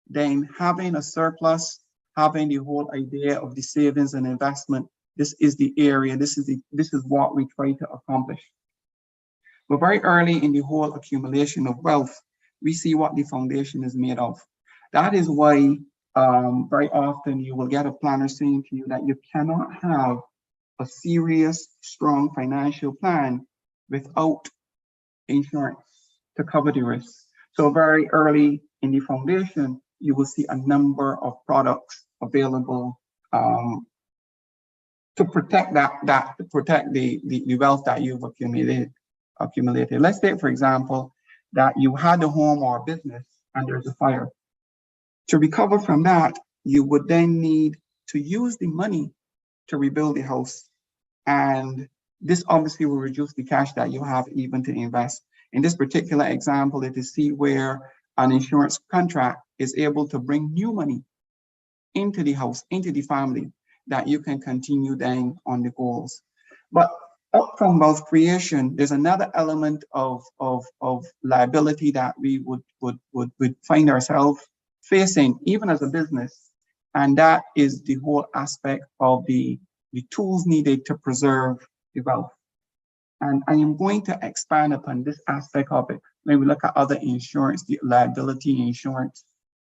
then having a surplus, having the whole idea of the savings and investment, this is the area, this is what we try to accomplish. But very early in the whole accumulation of wealth, we see what the foundation is made of. That is why very often you will get a planner saying to you that you cannot have a serious, strong financial plan without insurance to cover the risks. So very early in the foundation, you will see a number of products available to protect the wealth that you've accumulated. Let's say, for example, that you had a home or a business and there's a fire. To recover from that, you would then need to use the money to rebuild the house. And this obviously will reduce the cash that you have even to invest. In this particular example, it is see where an insurance contract is able to bring new money into the house, into the family, that you can continue then on the goals. But up from wealth creation, there's another element of liability that we would find ourselves facing even as a business. And that is the whole aspect of the tools needed to preserve the wealth. And I am going to expand upon this aspect of it when we look at other insurance, the liability insurance.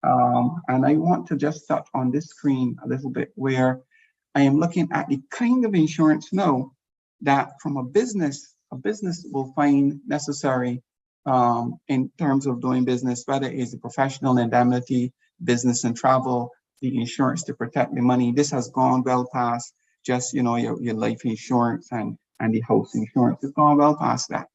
And I want to just touch on this screen a little bit where I am looking at the kind of insurance now that from a business will find necessary in terms of doing business, whether it is a professional indemnity, business and travel, the insurance to protect the money. This has gone well past just your life insurance and the house insurance. It's gone well past that.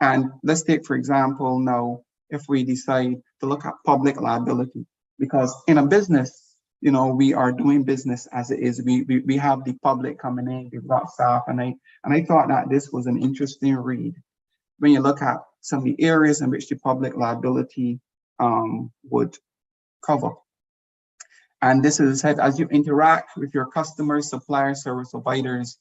And let's take, for example, now, if we decide to look at public liability, because in a business, we are doing business as it is. We have the public coming in, we've got staff, and I thought that this was an interesting read when you look at some of the areas in which the public liability would cover. And this is said, as you interact with your customers, suppliers, service providers,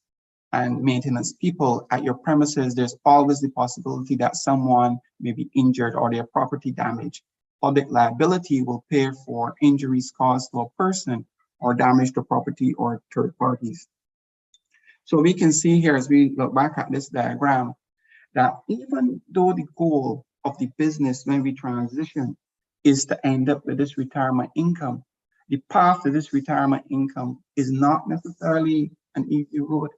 and maintenance people at your premises, there's always the possibility that someone may be injured or their property damaged. Public liability will pay for injuries caused to a person or damage to property or third parties. So we can see here as we look back at this diagram that even though the goal of the business when we transition is to end up with this retirement income, the path to this retirement income is not necessarily an easy road.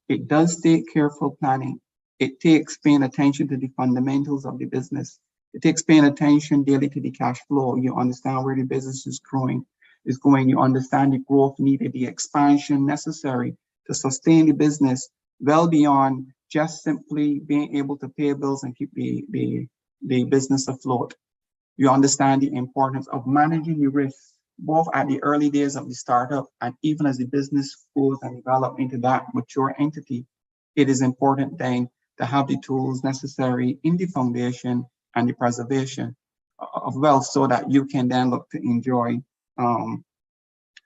It does take careful planning. It takes paying attention to the fundamentals of the business. It takes paying attention daily to the cash flow. You understand where the business is going. You understand the growth needed, the expansion necessary to sustain the business well beyond just simply being able to pay bills and keep the business afloat. You understand the importance of managing the risks, both at the early days of the startup and even as the business grows and develops into that mature entity. It is important then to have the tools necessary in the foundation and the preservation of wealth so that you can then look to enjoy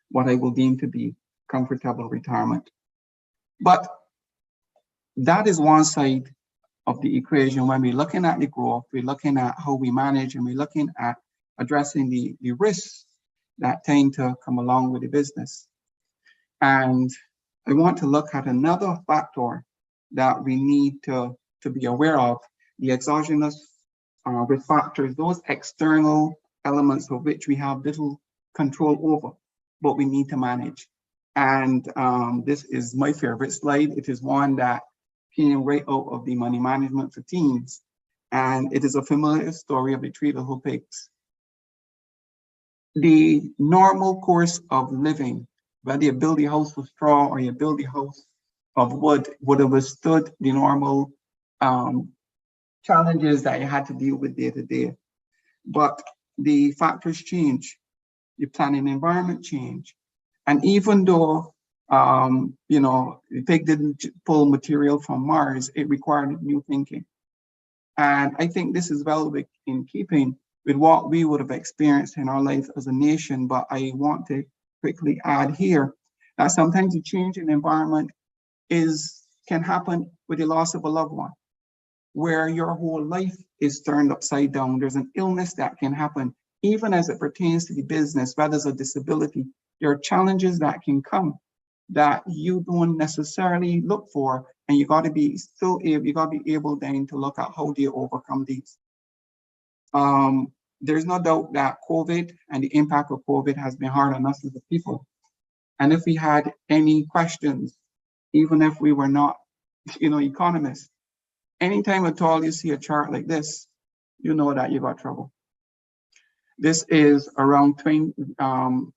what I will deem to be comfortable retirement. But that is one side of the equation. When we're looking at the growth, we're looking at how we manage, and we're looking at addressing the risks that tend to come along with the business. And I want to look at another factor that we need to be aware of, the exogenous risk factors, those external elements of which we have little control over, but we need to manage. And this is my favorite slide. It is one that came right out of the money management for teens. And it is a familiar story of the three little pigs. The normal course of living, whether you build a house of straw or you build a house of wood, would have withstood the normal challenges that you had to deal with day to day. But the factors change, the planning environment change. And even though you know, the pig didn't pull material from Mars, it required new thinking. And I think this is well in keeping with what we would have experienced in our life as a nation. But I want to quickly add here that sometimes the change in environment can happen with the loss of a loved one, where your whole life is turned upside down. There's an illness that can happen, even as it pertains to the business, whether it's a disability. There are challenges that can come that you don't necessarily look for, and you got to be able then to look at how do you overcome these. There's no doubt that COVID and the impact of COVID has been hard on us as a people. And if we had any questions, even if we were not, you know, economists, anytime at all you see a chart like this, you know that you got trouble. This is around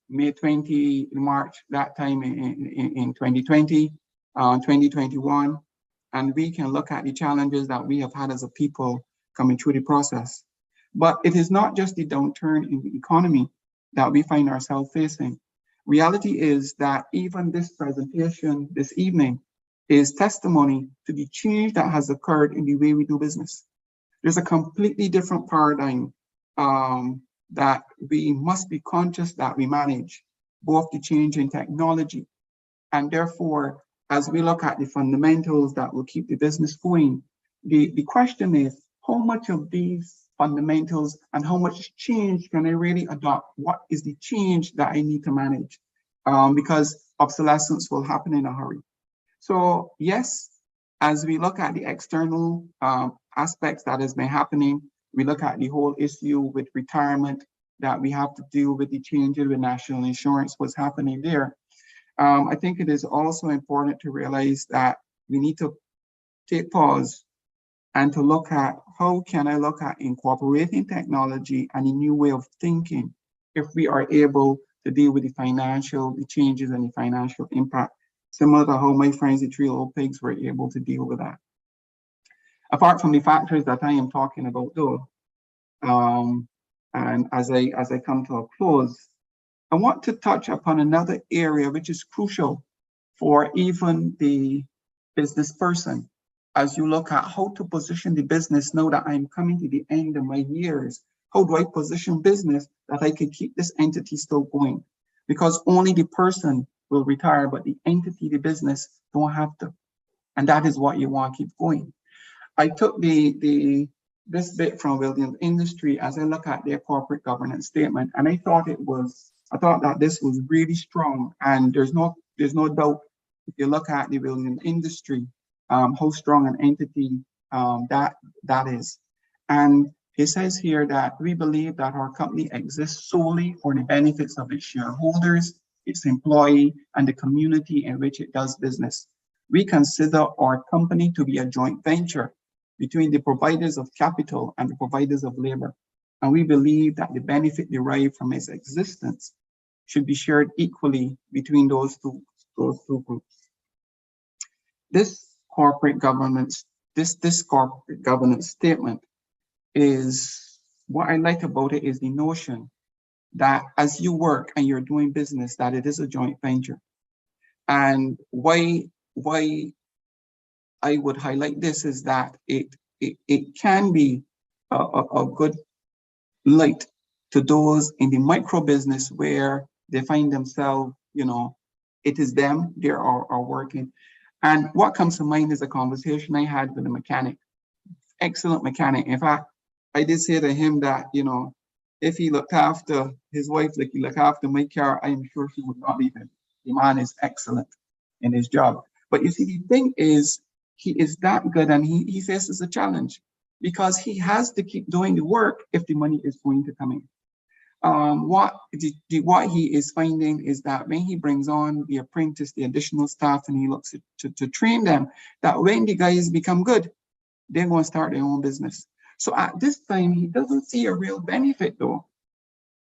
May 20, March, that time in 2020, 2021. And we can look at the challenges that we have had as a people coming through the process. But it is not just the downturn in the economy that we find ourselves facing. Reality is that even this presentation this evening is testimony to the change that has occurred in the way we do business. There's a completely different paradigm that we must be conscious that we manage, both the change in technology. And therefore, as we look at the fundamentals that will keep the business going, the question is, how much of these fundamentals and how much change can I really adopt? What is the change that I need to manage? Because obsolescence will happen in a hurry. So yes, as we look at the external aspects that has been happening, we look at the whole issue with retirement, that we have to deal with the changes with national insurance, what's happening there. I think it is also important to realize that we need to take pause and to look at how can I look at incorporating technology and a new way of thinking if we are able to deal with the changes and the financial impact, similar to how my friends, the three little pigs, were able to deal with that. Apart from the factors that I am talking about though, and as I come to a close, I want to touch upon another area which is crucial for even the business person. As you look at how to position the business now that I'm coming to the end of my years, how do I position business that I can keep this entity still going? Because only the person will retire, but the entity, the business, don't have to. And that is what you want to keep going. I took this bit from Williams Industry as I look at their corporate governance statement, and I thought that this was really strong. And there's no doubt if you look at the Williams Industry, how strong an entity that is. And it says here that we believe that our company exists solely for the benefits of its shareholders, its employee, and the community in which it does business. We consider our company to be a joint venture between the providers of capital and the providers of labor. And we believe that the benefit derived from its existence should be shared equally between those two groups. This corporate governance statement is, what I like about it is the notion that as you work and you're doing business, that it is a joint venture. And why I would highlight this is that it can be a good light to those in the micro business where they find themselves, you know, it is them, they are working. And what comes to mind is a conversation I had with a mechanic, excellent mechanic. In fact, I did say to him that, you know, if he looked after his wife like he looked after my car, I am sure he would not leave him. The man is excellent in his job. But you see, the thing is, he is that good and he faces a challenge because he has to keep doing the work if the money is going to come in. What he is finding is that when he brings on the apprentice, the additional staff, and he looks to train them, that when the guys become good, they're going to start their own business. So at this time, he doesn't see a real benefit though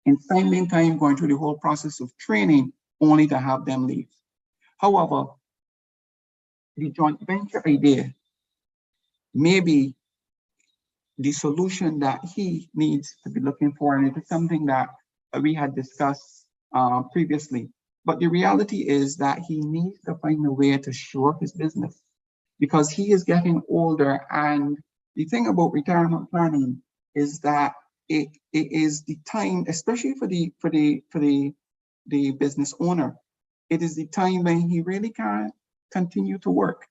in spending time going through the whole process of training only to have them leave. However, the joint venture idea may be the solution that he needs to be looking for, and it is something that we had discussed previously. But the reality is that he needs to find a way to shore his business because he is getting older. And the thing about retirement planning is that it is the time, especially for the business owner, it is the time when he really can't continue to work.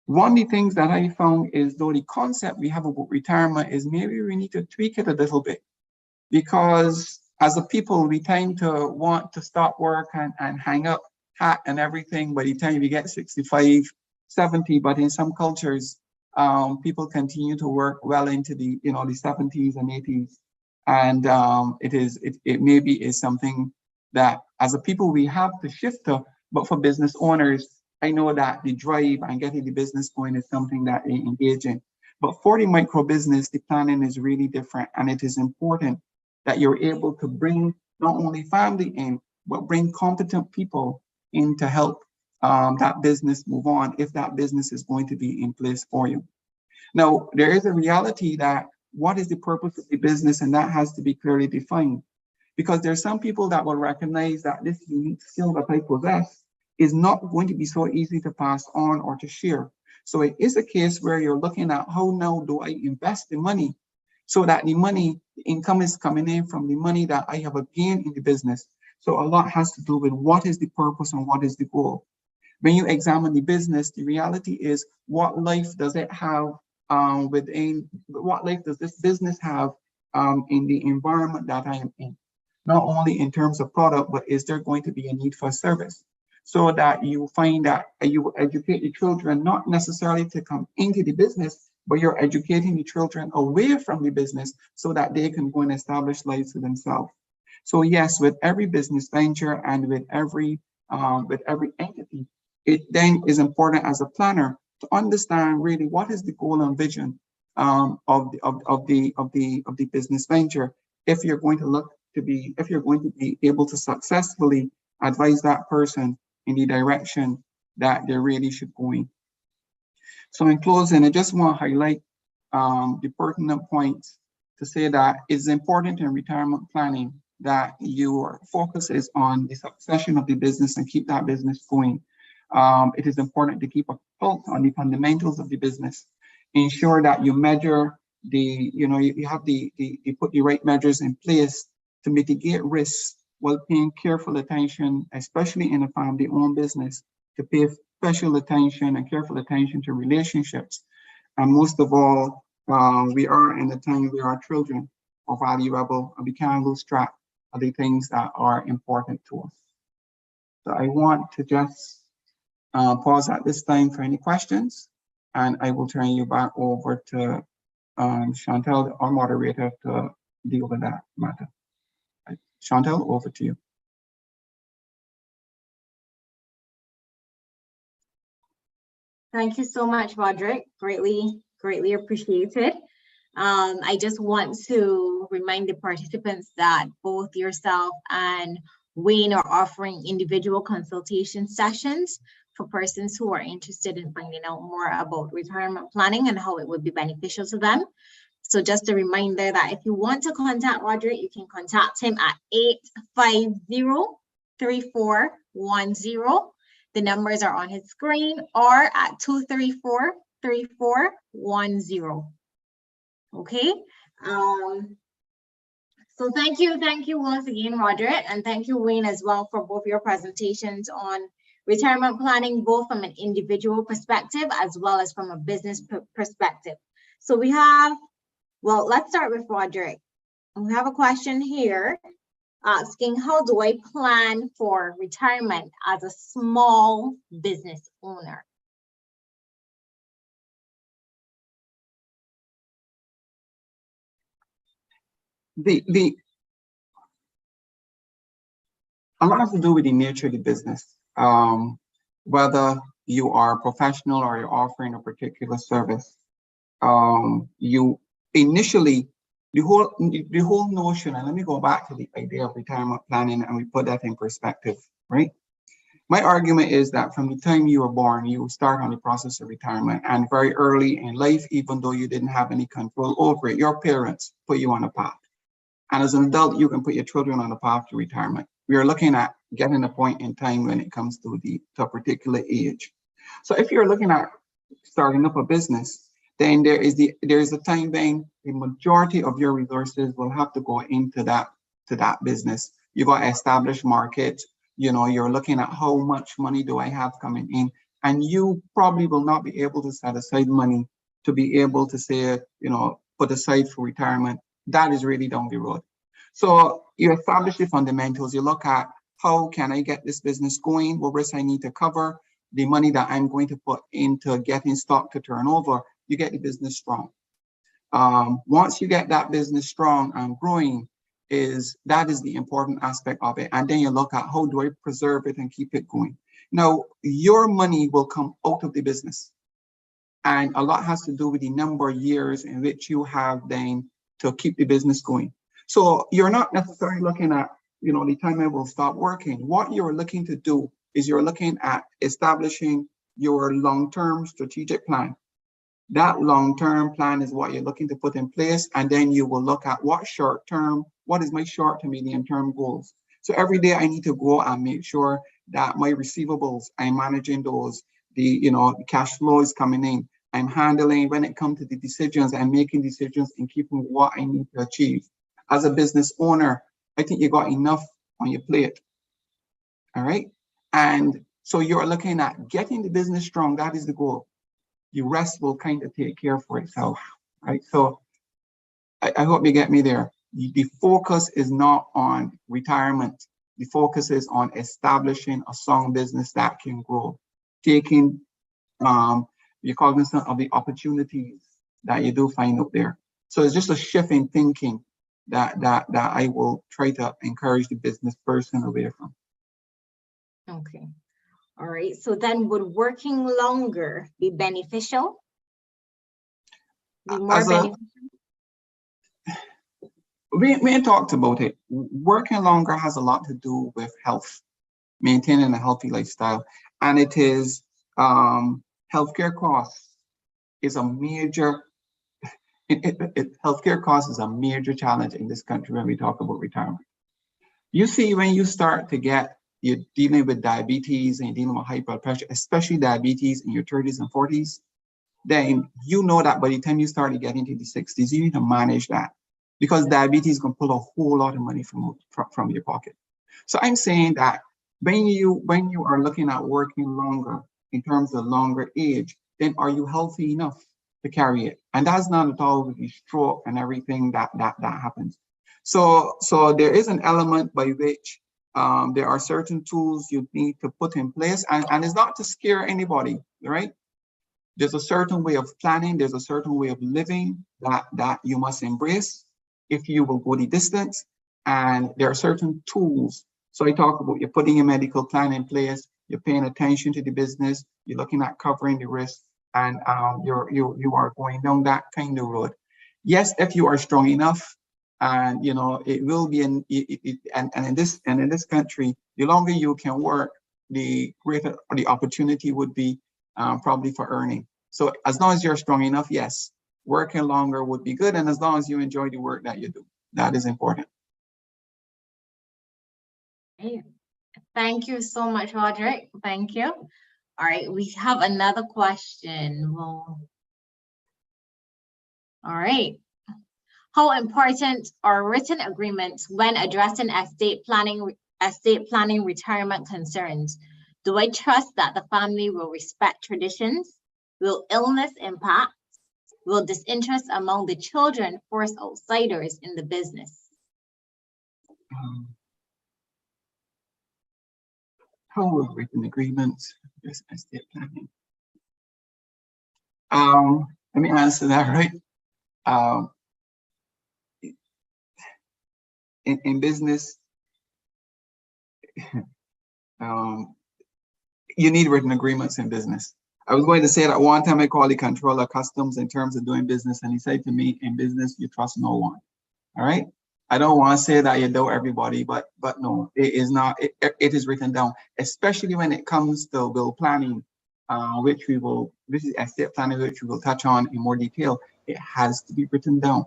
One of the things that I found is, though the concept we have about retirement is maybe we need to tweak it a little bit, because as a people, we tend to want to stop work and hang up hat and everything by the time we get 65, 70, but in some cultures, people continue to work well into the, you know, the 70s and 80s. And it maybe is something that as a people we have to shift to, but for business owners, I know that the drive and getting the business going is something that they engage in. But for the micro business, the planning is really different. And it is important that you're able to bring not only family in, but bring competent people in to help that business move on if that business is going to be in place for you. Now, there is a reality that what is the purpose of the business, and that has to be clearly defined. Because there's some people that will recognize that this unique skill that I possess is not going to be so easy to pass on or to share. So it is a case where you're looking at how now do I invest the money so that the money, the income is coming in from the money that I have gained in the business. So a lot has to do with what is the purpose and what is the goal. When you examine the business, the reality is what life does it have what life does this business have in the environment that I am in? Not only in terms of product, but is there going to be a need for service? So that you find that you educate the children, not necessarily to come into the business, but you're educating the children away from the business so that they can go and establish lives for themselves. So yes, with every business venture and with every entity, it then is important as a planner to understand really what is the goal and vision of the business venture. If you're going to be able to successfully advise that person in the direction that they really should go in. So in closing, I just want to highlight the pertinent points to say that it's important in retirement planning that your focus is on the succession of the business and keep that business going. It is important to keep a pulse on the fundamentals of the business. Ensure that you measure you put the right measures in place to mitigate risks while paying careful attention, especially in a family-owned business, to pay special attention and careful attention to relationships. And most of all, we are in a time where our children are valuable and we can't lose track of the things that are important to us. So I want to just pause at this time for any questions, and I will turn you back over to Chantel, our moderator, to deal with that matter. Chantel, over to you. Thank you so much, Roderick. Greatly appreciated. I just want to remind the participants that both yourself and Wayne are offering individual consultation sessions for persons who are interested in finding out more about retirement planning and how it would be beneficial to them. So just a reminder that if you want to contact Roderick, you can contact him at 850-3410. The numbers are on his screen or at 234-3410. Okay. So thank you once again, Roderick, and thank you, Wayne, as well, for both your presentations on retirement planning, both from an individual perspective as well as from a business perspective. So we have, well, let's start with Roderick. We have a question here asking, how do I plan for retirement as a small business owner? A lot has to do with the nature of the business. Whether you are a professional or you're offering a particular service, you initially, the whole notion, and let me go back to the idea of retirement planning and we put that in perspective, right? My argument is that from the time you were born, you start on the process of retirement, and very early in life, even though you didn't have any control over it, your parents put you on a path. And as an adult, you can put your children on a path to retirement. We are looking at getting a point in time when it comes to a particular age. So if you're looking at starting up a business, then there is a time when the majority of your resources will have to go into that business. You got to establish market. You know, you're looking at how much money do I have coming in, and you probably will not be able to set aside money to be able to say, you know, put aside for retirement. That is really down the road. So you establish the fundamentals. You look at how can I get this business going, what risks I need to cover, the money that I'm going to put into getting stock to turn over. You get the business strong. Once you get that business strong and growing, that is the important aspect of it. And then you look at how do I preserve it and keep it going. Now, your money will come out of the business. And a lot has to do with the number of years in which you have then to keep the business going. So you're not necessarily looking at, you know, the time I will stop working. What you're looking to do is you're looking at establishing your long-term strategic plan. That long-term plan is what you're looking to put in place. And then you will look at what is my short to medium-term goals. So every day I need to go and make sure that my receivables, I'm managing those, the cash flow is coming in. I'm handling, when it comes to the decisions, I'm making decisions and keeping what I need to achieve. As a business owner, I think you got enough on your plate. All right. And so you're looking at getting the business strong. That is the goal. The rest will kind of take care for itself. Right. So I hope you get me there. The focus is not on retirement. The focus is on establishing a strong business that can grow, taking you're cognizant of the opportunities that you do find out there. So it's just a shift in thinking that I will try to encourage the business person away from. Okay. All right. So then would working longer be beneficial? Be more beneficial? We talked about it. Working longer has a lot to do with health, maintaining a healthy lifestyle. And it is healthcare costs is a major healthcare costs is a major challenge in this country when we talk about retirement. You see, when you start to you're dealing with diabetes and you're dealing with high blood pressure, especially diabetes in your 30s and 40s, then you know that by the time you start to get into the 60s, you need to manage that, because diabetes can pull a whole lot of money from your pocket. So I'm saying that when you are looking at working longer in terms of longer age, then are you healthy enough to carry it? And that's not at all with the stroke and everything that happens. So there is an element by which there are certain tools you need to put in place, and it's not to scare anybody, right? There's a certain way of planning, there's a certain way of living that you must embrace if you will go the distance. And there are certain tools. So I talk about you're putting your medical plan in place, you're paying attention to the business, you're looking at covering the risk, and you are going down that kind of road. Yes, if you are strong enough, and it will be in this country, the longer you can work, the greater the opportunity would be probably for earning. So as long as you're strong enough, yes, working longer would be good, and as long as you enjoy the work that you do, that is important. Thank you so much, Roderick. Thank you. All right, we have another question. Well, all right. How important are written agreements when addressing estate planning retirement concerns? Do I trust that the family will respect traditions? Will illness impact? Will disinterest among the children force outsiders in the business? How will written agreements address estate planning? Let me answer that, right? In business, you need written agreements in business. I was going to say that one time I called the controller of customs in terms of doing business, and he said to me, in business, you trust no one. All right. I don't want to say that you know everybody, but no, it is not. It is written down, especially when it comes to will planning, this is estate planning, which we will touch on in more detail. It has to be written down.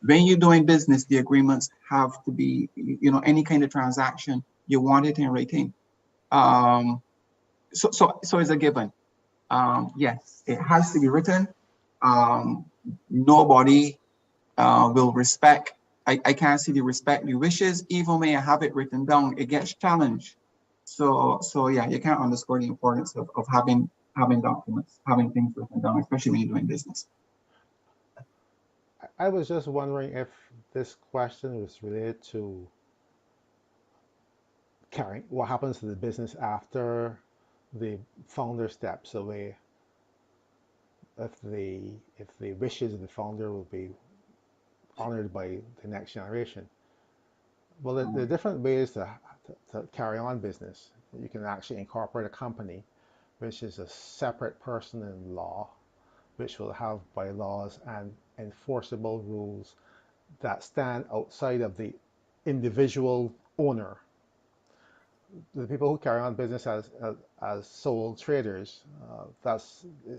When you're doing business, the agreements have to be, any kind of transaction, you want it in writing. So it's a given. Yes, it has to be written. Nobody will respect. I can't see the respect the wishes, even when I have it written down, it gets challenged. So yeah, you can't underscore the importance of having documents, having things written down, especially when you're doing business. I was just wondering if this question was related to what happens to the business after the founder steps away. If the wishes of the founder will be honored by the next generation. Well, there are different ways to carry on business. You can actually incorporate a company, which is a separate person in law, which will have bylaws and enforceable rules that stand outside of the individual owner. The people who carry on business as sole traders,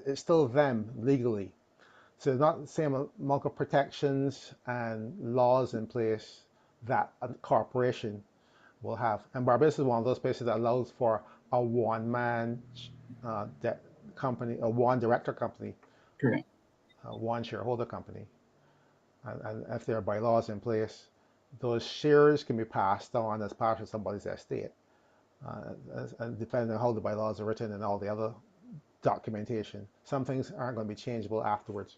it's still them legally. So there's not the same amount of protections and laws in place that a corporation will have. And Barbados is one of those places that allows for a one-man company, a one director company, Correct. a one shareholder company. And if there are bylaws in place, those shares can be passed on as part of somebody's estate. And depending on how the bylaws are written and all the other documentation, some things aren't going to be changeable afterwards.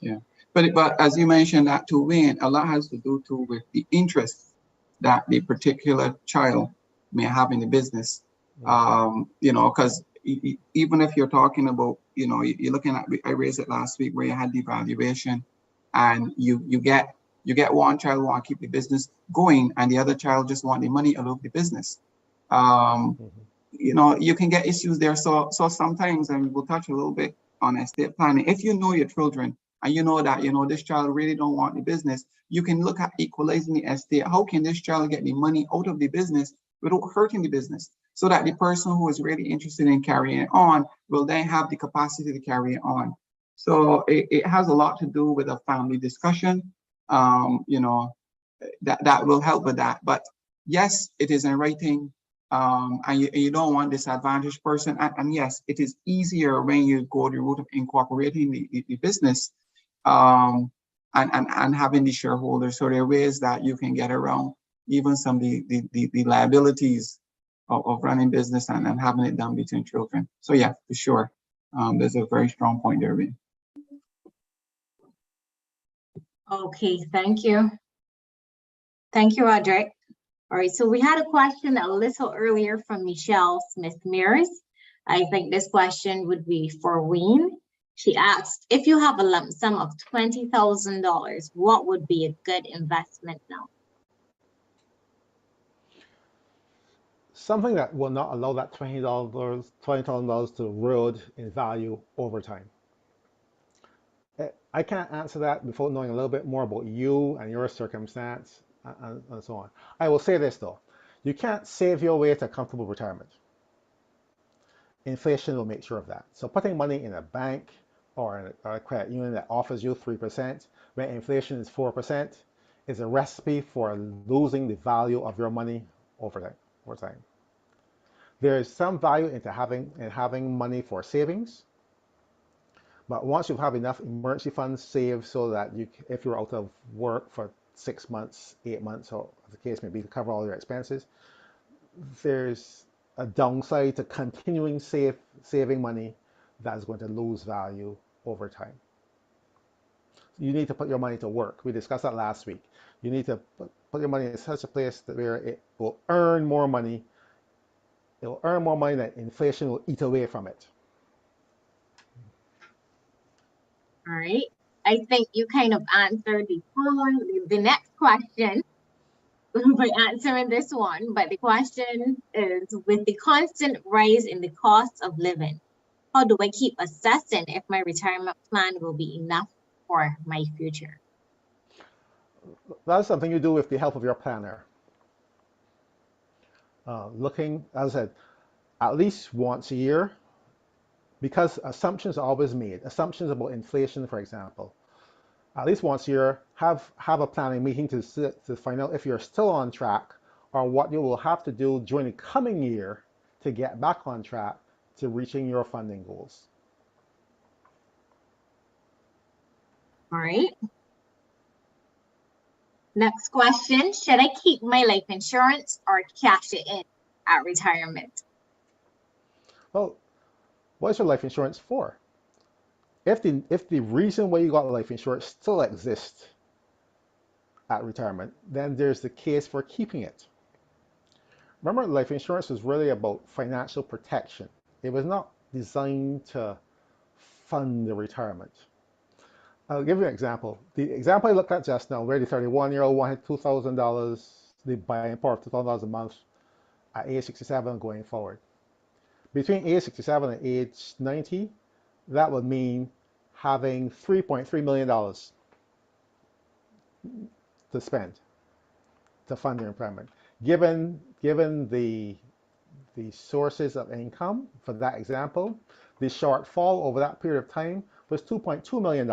Yeah, but as you mentioned that too, Wayne, a lot has to do too with the interest that the particular child may have in the business. Because even if you're talking about, you're looking at, I raised it last week where you had the evaluation, and you get one child want to keep the business going, and the other child just want the money out of the business. You can get issues there. So sometimes, and we'll touch a little bit on estate planning. If you know your children and you know that this child really don't want the business, you can look at equalizing the estate. How can this child get the money out of the business without hurting the business, so that the person who is really interested in carrying it on will then have the capacity to carry it on? So it has a lot to do with a family discussion. That will help with that. But yes, it is in writing. And you don't want disadvantaged person. And yes, it is easier when you go the route of incorporating the business and having the shareholders. So there are ways that you can get around even some of the liabilities of running business and having it done between children. So yeah, for sure. There's a very strong point there, Vin. Okay, thank you. Thank you, Roderick. All right, so we had a question a little earlier from Michelle Smith-Mears. I think this question would be for Wayne. She asked, if you have a lump sum of $20,000, what would be a good investment now? Something that will not allow that $20,000 to erode in value over time. I can't answer that before knowing a little bit more about you and your circumstance and so on. I will say this though, you can't save your way to a comfortable retirement. Inflation will make sure of that. So putting money in a bank or in a credit union that offers you 3% when inflation is 4% is a recipe for losing the value of your money over over time. There is some value into having money for savings, but once you have enough emergency funds saved so that if you're out of work for 6 months, 8 months, or the case may be, to cover all your expenses, there's a downside to continuing saving money that's going to lose value over time. You need to put your money to work. We discussed that last week. You need to put your money in such a place where it will earn more money. It will earn more money that inflation will eat away from it. All right. I think you kind of answered the next question by answering this one. But the question is, with the constant rise in the cost of living, how do I keep assessing if my retirement plan will be enough for my future? That's something you do with the help of your planner. Looking, as I said, at least once a year, because assumptions are always made. Assumptions about inflation, for example. At least once a year, have a planning meeting to find out if you're still on track or what you will have to do during the coming year to get back on track to reaching your funding goals. All right. Next question, should I keep my life insurance or cash it in at retirement? Well, what is your life insurance for? If the reason why you got life insurance still exists at retirement, then there's the case for keeping it. Remember, life insurance was really about financial protection. It was not designed to fund the retirement. I'll give you an example. The example I looked at just now, where the 31-year-old wanted $2,000, the buying power of $2,000 a month at age 67 going forward. Between age 67 and age 90, that would mean having $3.3 million to spend to fund your retirement. Given the sources of income for that example, the shortfall over that period of time was $2.2 million.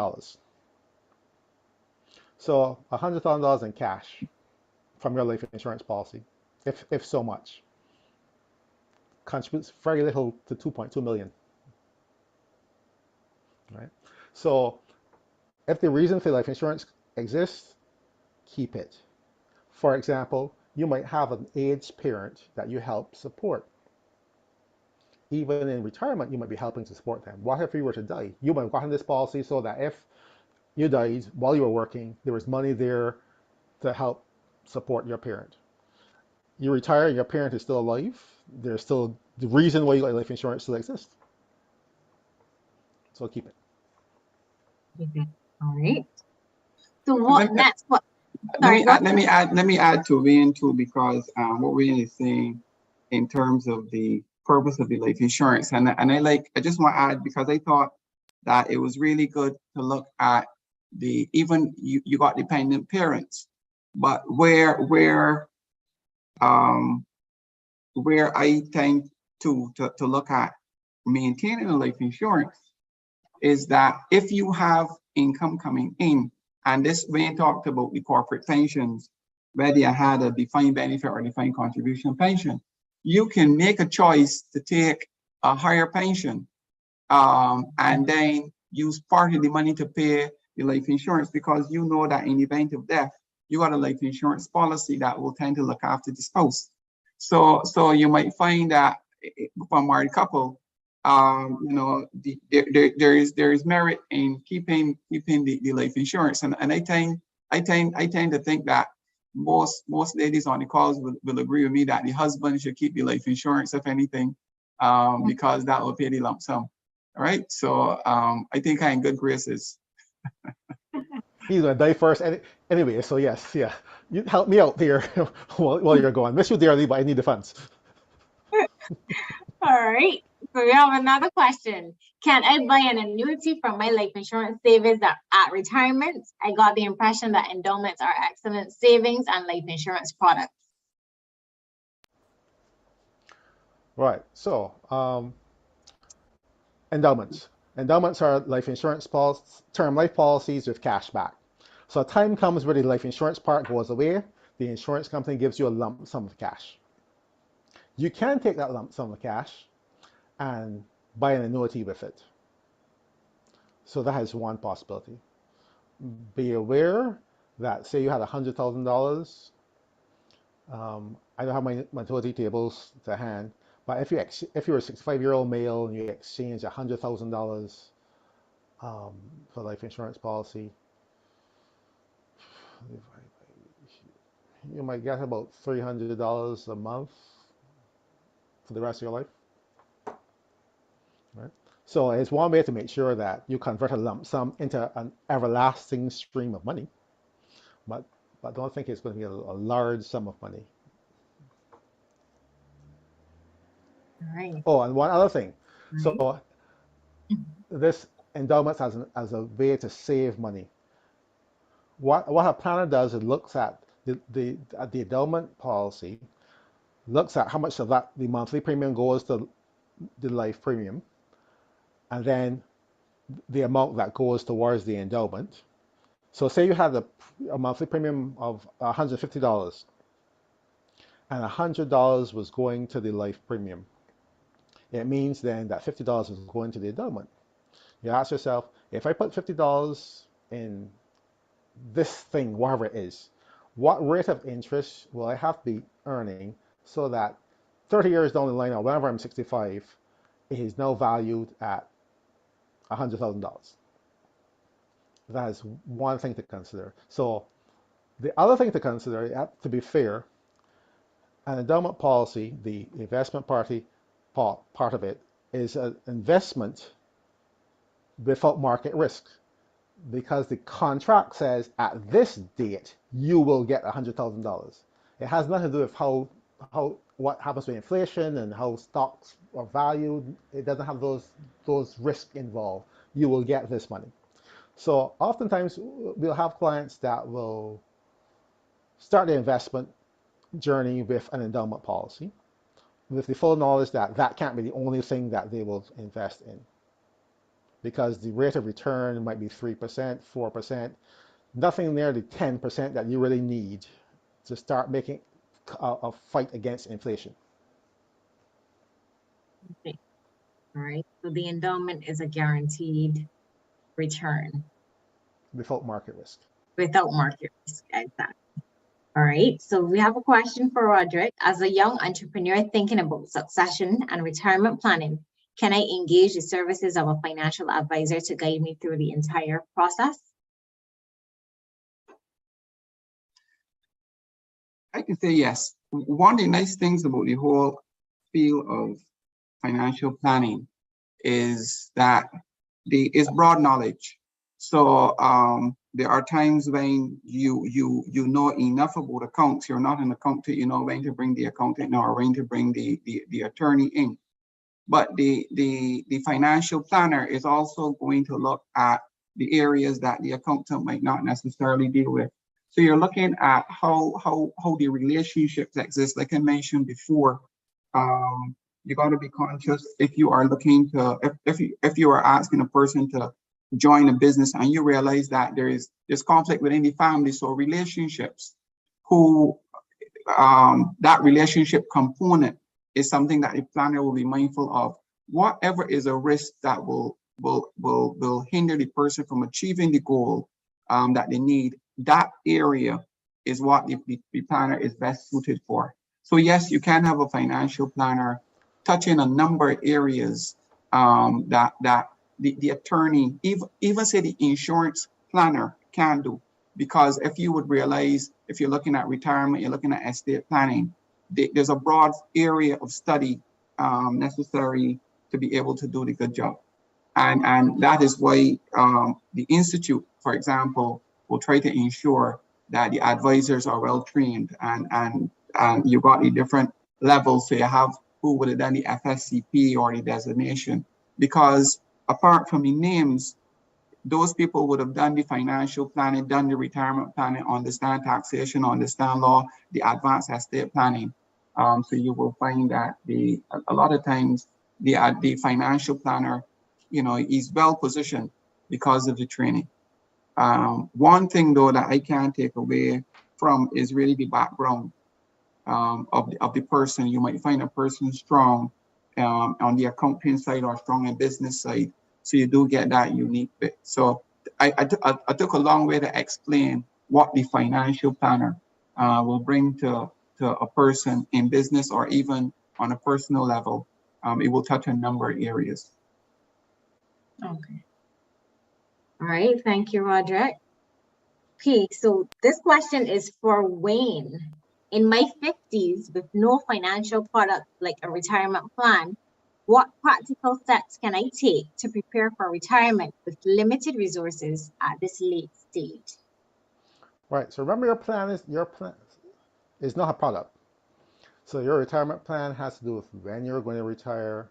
So $100,000 in cash from your life insurance policy, if so much, contributes very little to 2.2 million. Right? So if the reason for life insurance exists, keep it. For example, you might have an aged parent that you help support. Even in retirement, you might be helping to support them. What if you were to die? You might have gotten this policy so that if you died while you were working, there was money there to help support your parent. You retire and your parent is still alive, there's still the reason why you got life insurance still exists. So keep it. Okay. All right. So what next? What? Let me add to Wayne too, because what Wayne is saying in terms of the purpose of the life insurance, and I just want to add, because I thought that it was really good to look at even you got dependent parents, but where I tend to look at maintaining a life insurance is that if you have income coming in, and this Wayne talked about the corporate pensions, whether you had a defined benefit or defined contribution pension, you can make a choice to take a higher pension and then use part of the money to pay the life insurance, because you know that in the event of death, you got a life insurance policy that will tend to look after the spouse. So you might find that for a married couple, there is merit in keeping the life insurance, and I tend to think that most ladies on the calls will agree with me that the husband should keep the life insurance, if anything, because that will pay the lump sum. All right, so I think I'm in good graces. He's gonna die first anyway, so yes, yeah. You help me out here while you're going. Miss you dearly, but I need the funds. All right. So we have another question. Can I buy an annuity from my life insurance savings at retirement? I got the impression that endowments are excellent savings and life insurance products. Right. So endowments. Endowments are life insurance term life policies with cash back. So a time comes where the life insurance part goes away, the insurance company gives you a lump sum of cash. You can take that lump sum of cash and buy an annuity with it. So that is one possibility. Be aware that, say you had $100,000. I don't have my annuity tables to hand, but if you're a 65-year-old male and you exchange $100,000 for life insurance policy, you might get about $300 a month for the rest of your life. Right? So it's one way to make sure that you convert a lump sum into an everlasting stream of money, but don't think it's going to be a large sum of money. All right. Oh, and one other thing. Right. So this endowment as a way to save money. What a planner does is looks at the endowment policy, looks at how much of that the monthly premium goes to the life premium, and then the amount that goes towards the endowment. So say you had a monthly premium of $150 and $100 was going to the life premium. It means then that $50 is going to the endowment. You ask yourself, if I put $50 in this thing, whatever it is, what rate of interest will I have to be earning so that 30 years down the line, or whenever I'm 65, it is now valued at $100,000. That is one thing to consider. So the other thing to consider, to be fair, an endowment policy, the investment part of it, is an investment without market risk, because the contract says at this date you will get $100,000. It has nothing to do with what happens with inflation and how stocks are valued. It doesn't have those risks involved. You will get this money. So oftentimes we'll have clients that will start the investment journey with an endowment policy, with the full knowledge that that can't be the only thing that they will invest in, because the rate of return might be 3%, 4%, nothing near the 10% that you really need to start making a fight against inflation. Okay. All right. So the endowment is a guaranteed return Without market risk. without market risk. Exactly. All right. So we have a question for Roderick. As a young entrepreneur thinking about succession and retirement planning, can I engage the services of a financial advisor to guide me through the entire process? I can say yes. One of the nice things about the whole field of financial planning is that it's broad knowledge. So there are times when you know enough about accounts. You're not an accountant, you know when to bring the accountant or when to bring the attorney in. But the financial planner is also going to look at the areas that the accountant might not necessarily deal with. So you're looking at how the relationships exist. Like I mentioned before, you got to be conscious if you are looking to, if you are asking a person to join a business and you realize that there's conflict within the family. So relationships, that relationship component is something that a planner will be mindful of. Whatever is a risk that will hinder the person from achieving the goal that they need, that area is what the planner is best suited for. So yes, you can have a financial planner touching a number of areas that the attorney, even say the insurance planner can do. Because if you would realize, if you're looking at retirement, you're looking at estate planning, there's a broad area of study necessary to be able to do the good job. And that is why the Institute, for example, will try to ensure that the advisors are well trained and you've got the different levels. So you have who would have done the FSCP or the designation, because apart from the names, those people would have done the financial planning, done the retirement planning, understand taxation, understand law, the advanced estate planning. So you will find that a lot of times the financial planner, is well positioned because of the training. One thing though that I can't take away from is really the background. of the person. You might find a person strong on the accounting side or strong in business side. So you do get that unique bit. So I took a long way to explain what the financial planner will bring to a person in business or even on a personal level. It will touch a number of areas. Okay. All right. Thank you, Roderick. Okay, so this question is for Wayne. In my 50s, with no financial product like a retirement plan, what practical steps can I take to prepare for retirement with limited resources at this late stage? Right. So remember, your plan is not a product. So your retirement plan has to do with when you're going to retire,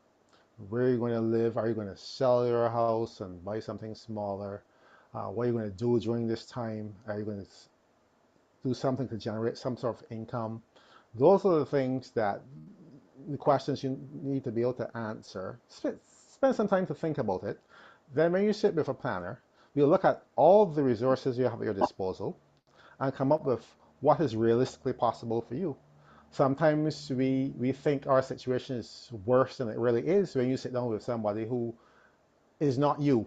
where you're going to live. Are you going to sell your house and buy something smaller? What are you going to do during this time? Are you going to do something to generate some sort of income? Those are the things that the questions you need to be able to answer. Spend some time to think about it. Then when you sit with a planner, you'll look at all the resources you have at your disposal and come up with what is realistically possible for you. Sometimes we think our situation is worse than it really is when you sit down with somebody who is not you,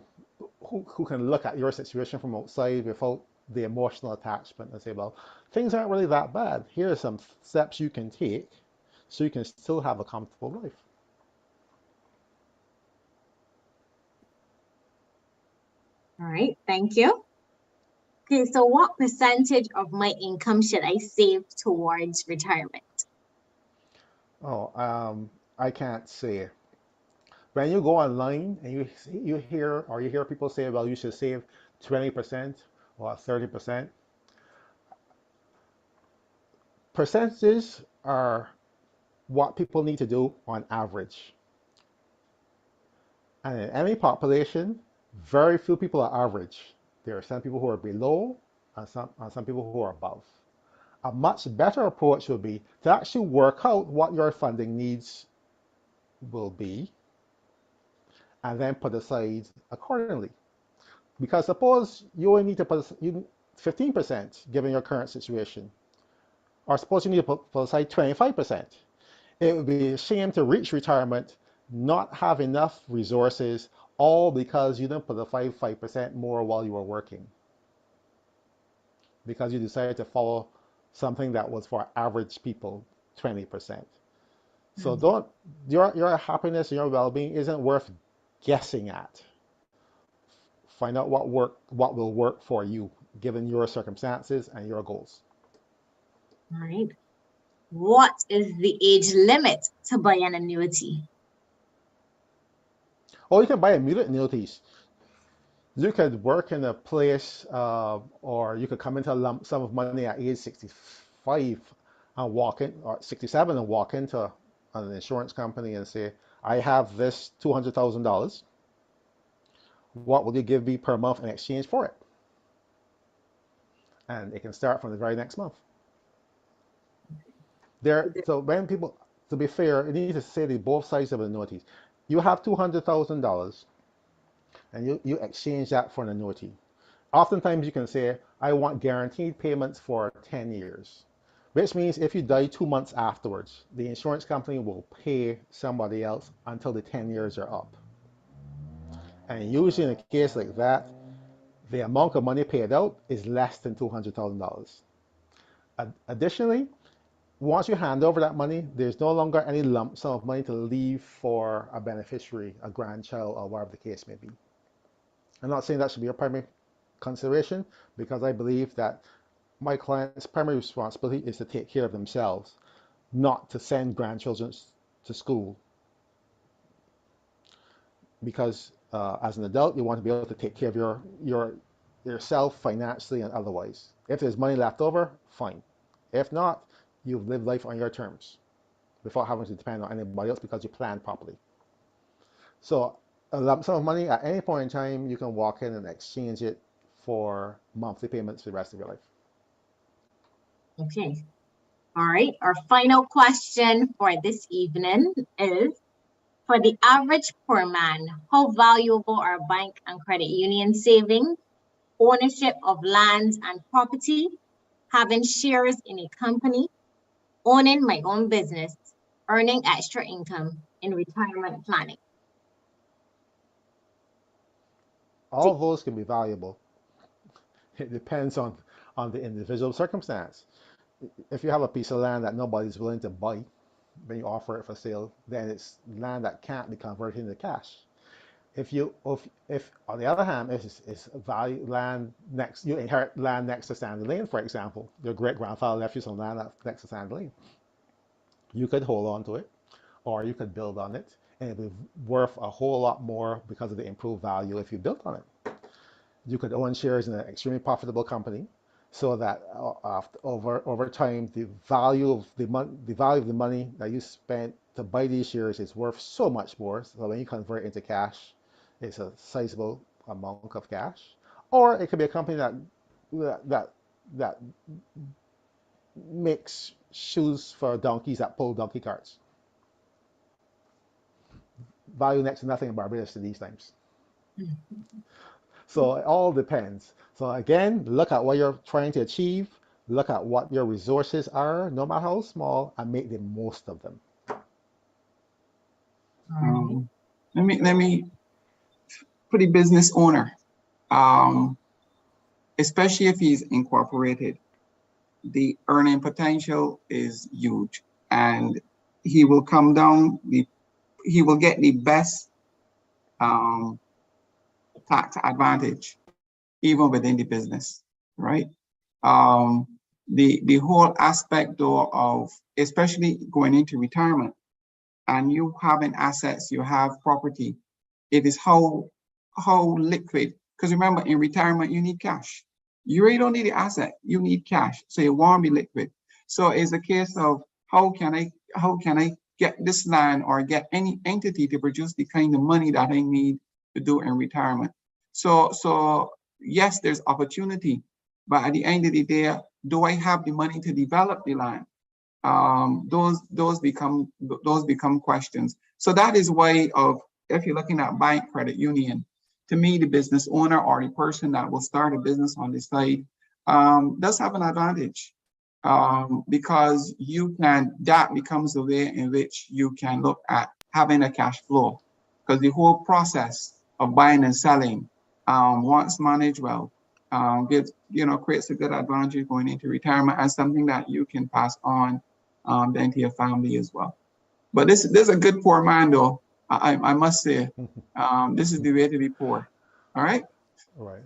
who can look at your situation from outside without the emotional attachment and say, well, things aren't really that bad. Here are some steps you can take so you can still have a comfortable life. All right, thank you. Okay, so what percentage of my income should I save towards retirement? Oh, I can't say. When you go online and you hear people say, well, you should save 20% or 30%. Percentages are what people need to do on average. And in any population, very few people are average. There are some people who are below and some people who are above. A much better approach would be to actually work out what your funding needs will be and then put aside accordingly. Because suppose you only need to put 15% given your current situation, or suppose you need to put aside 25%. It would be a shame to reach retirement, not have enough resources, all because you didn't put a 5% more while you were working. Because you decided to follow something that was for average people, 20%. So your happiness and your well-being isn't worth guessing at. Find out what will work for you, given your circumstances and your goals. All right. What is the age limit to buy an annuity? Or you can buy immediate annuities. You could work in a place, or you could come into a lump sum of money at age 65 and walk in, or 67 and walk into an insurance company and say, I have this $200,000. What will you give me per month in exchange for it? And it can start from the very next month. So when people, to be fair, you need to say the both sides of annuities. You have $200,000 and you exchange that for an annuity. Oftentimes you can say, I want guaranteed payments for 10 years, which means if you die 2 months afterwards, the insurance company will pay somebody else until the 10 years are up. And usually in a case like that, the amount of money paid out is less than $200,000. Additionally, once you hand over that money, there's no longer any lump sum of money to leave for a beneficiary, a grandchild, or whatever the case may be. I'm not saying that should be your primary consideration, because I believe that my client's primary responsibility is to take care of themselves, not to send grandchildren to school. Because as an adult, you want to be able to take care of yourself financially and otherwise. If there's money left over, fine. If not, you've lived life on your terms without having to depend on anybody else because you planned properly. So a lump sum of money at any point in time, you can walk in and exchange it for monthly payments for the rest of your life. Okay. All right. Our final question for this evening is, for the average poor man, how valuable are bank and credit union savings, ownership of land and property, having shares in a company, owning my own business, earning extra income, and retirement planning. All of those can be valuable. It depends on the individual circumstance. If you have a piece of land that nobody's willing to buy, when you offer it for sale, then it's land that can't be converted into cash. If on the other hand, it's value land next, you inherit land next to Sandy Lane, for example, your great grandfather left you some land next to Sandy Lane. You could hold on to it, or you could build on it, and it would be worth a whole lot more because of the improved value if you built on it. You could own shares in an extremely profitable company, so that over time the value of the money that you spent to buy these shares is worth so much more. So when you convert it into cash, it's a sizable amount of cash. Or it could be a company that makes shoes for donkeys that pull donkey carts. Value next to nothing in Barbados in these times. So it all depends. So again, look at what you're trying to achieve, look at what your resources are, no matter how small, and make the most of them. Let me put a business owner, especially if he's incorporated, the earning potential is huge, and he will come down, he will get the best tax advantage even within the business, right? The whole aspect though of, especially going into retirement and you having assets, you have property, it is how liquid, because remember in retirement you need cash. You really don't need the asset, you need cash, so it won't be liquid. So it's a case of how can I get this land or get any entity to produce the kind of money that I need to do in retirement. So yes, there's opportunity, but at the end of the day, do I have the money to develop the land? Those become questions. So that is why of, if you're looking at bank, credit union, to me, the business owner or the person that will start a business on the side does have an advantage, because that becomes the way in which you can look at having a cash flow, because the whole process of buying and selling, once managed well, creates a good advantage going into retirement and something that you can pass on then to your family as well. But this is a good poor man though. I must say, this is the way to be poor. All right. Right.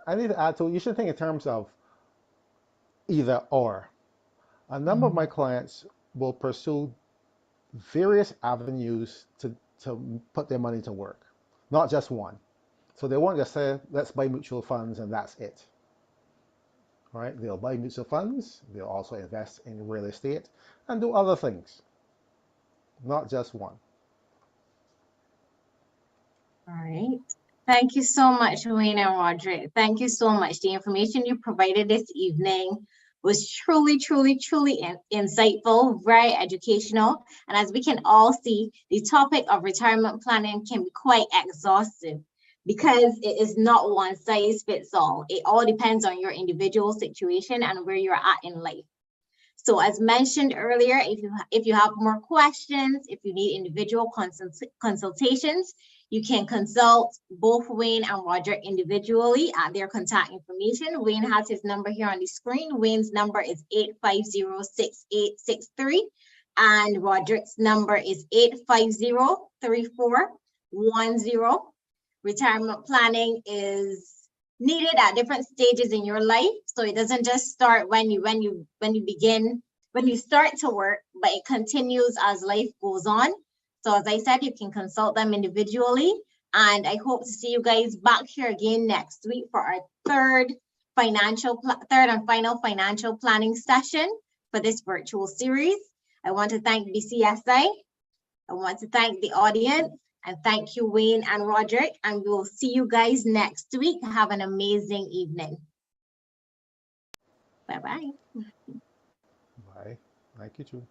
I need to add to, you should think in terms of either or. A number of my clients will pursue various avenues to put their money to work, not just one. So they won't just say, let's buy mutual funds and that's it. Right? They'll buy mutual funds, they'll also invest in real estate and do other things, not just one. All right. Thank you so much, Wayne and Roderick. Thank you so much. The information you provided this evening was truly, truly, truly insightful, very educational. And as we can all see, the topic of retirement planning can be quite exhaustive because it is not one size fits all. It all depends on your individual situation and where you're at in life. So as mentioned earlier, if you have more questions, if you need individual consultations, you can consult both Wayne and Roger individually at their contact information. Wayne has his number here on the screen. Wayne's number is 850-6863 and Roderick's number is 850-3410. Retirement planning is needed at different stages in your life, so it doesn't just start when you start to work, but it continues as life goes on. So as I said, you can consult them individually, and I hope to see you guys back here again next week for our third and final financial planning session for this virtual series. I want to thank BCSI. I want to thank the audience. And thank you, Wayne and Roderick. And we will see you guys next week. Have an amazing evening. Bye-bye. Bye. Thank you, too.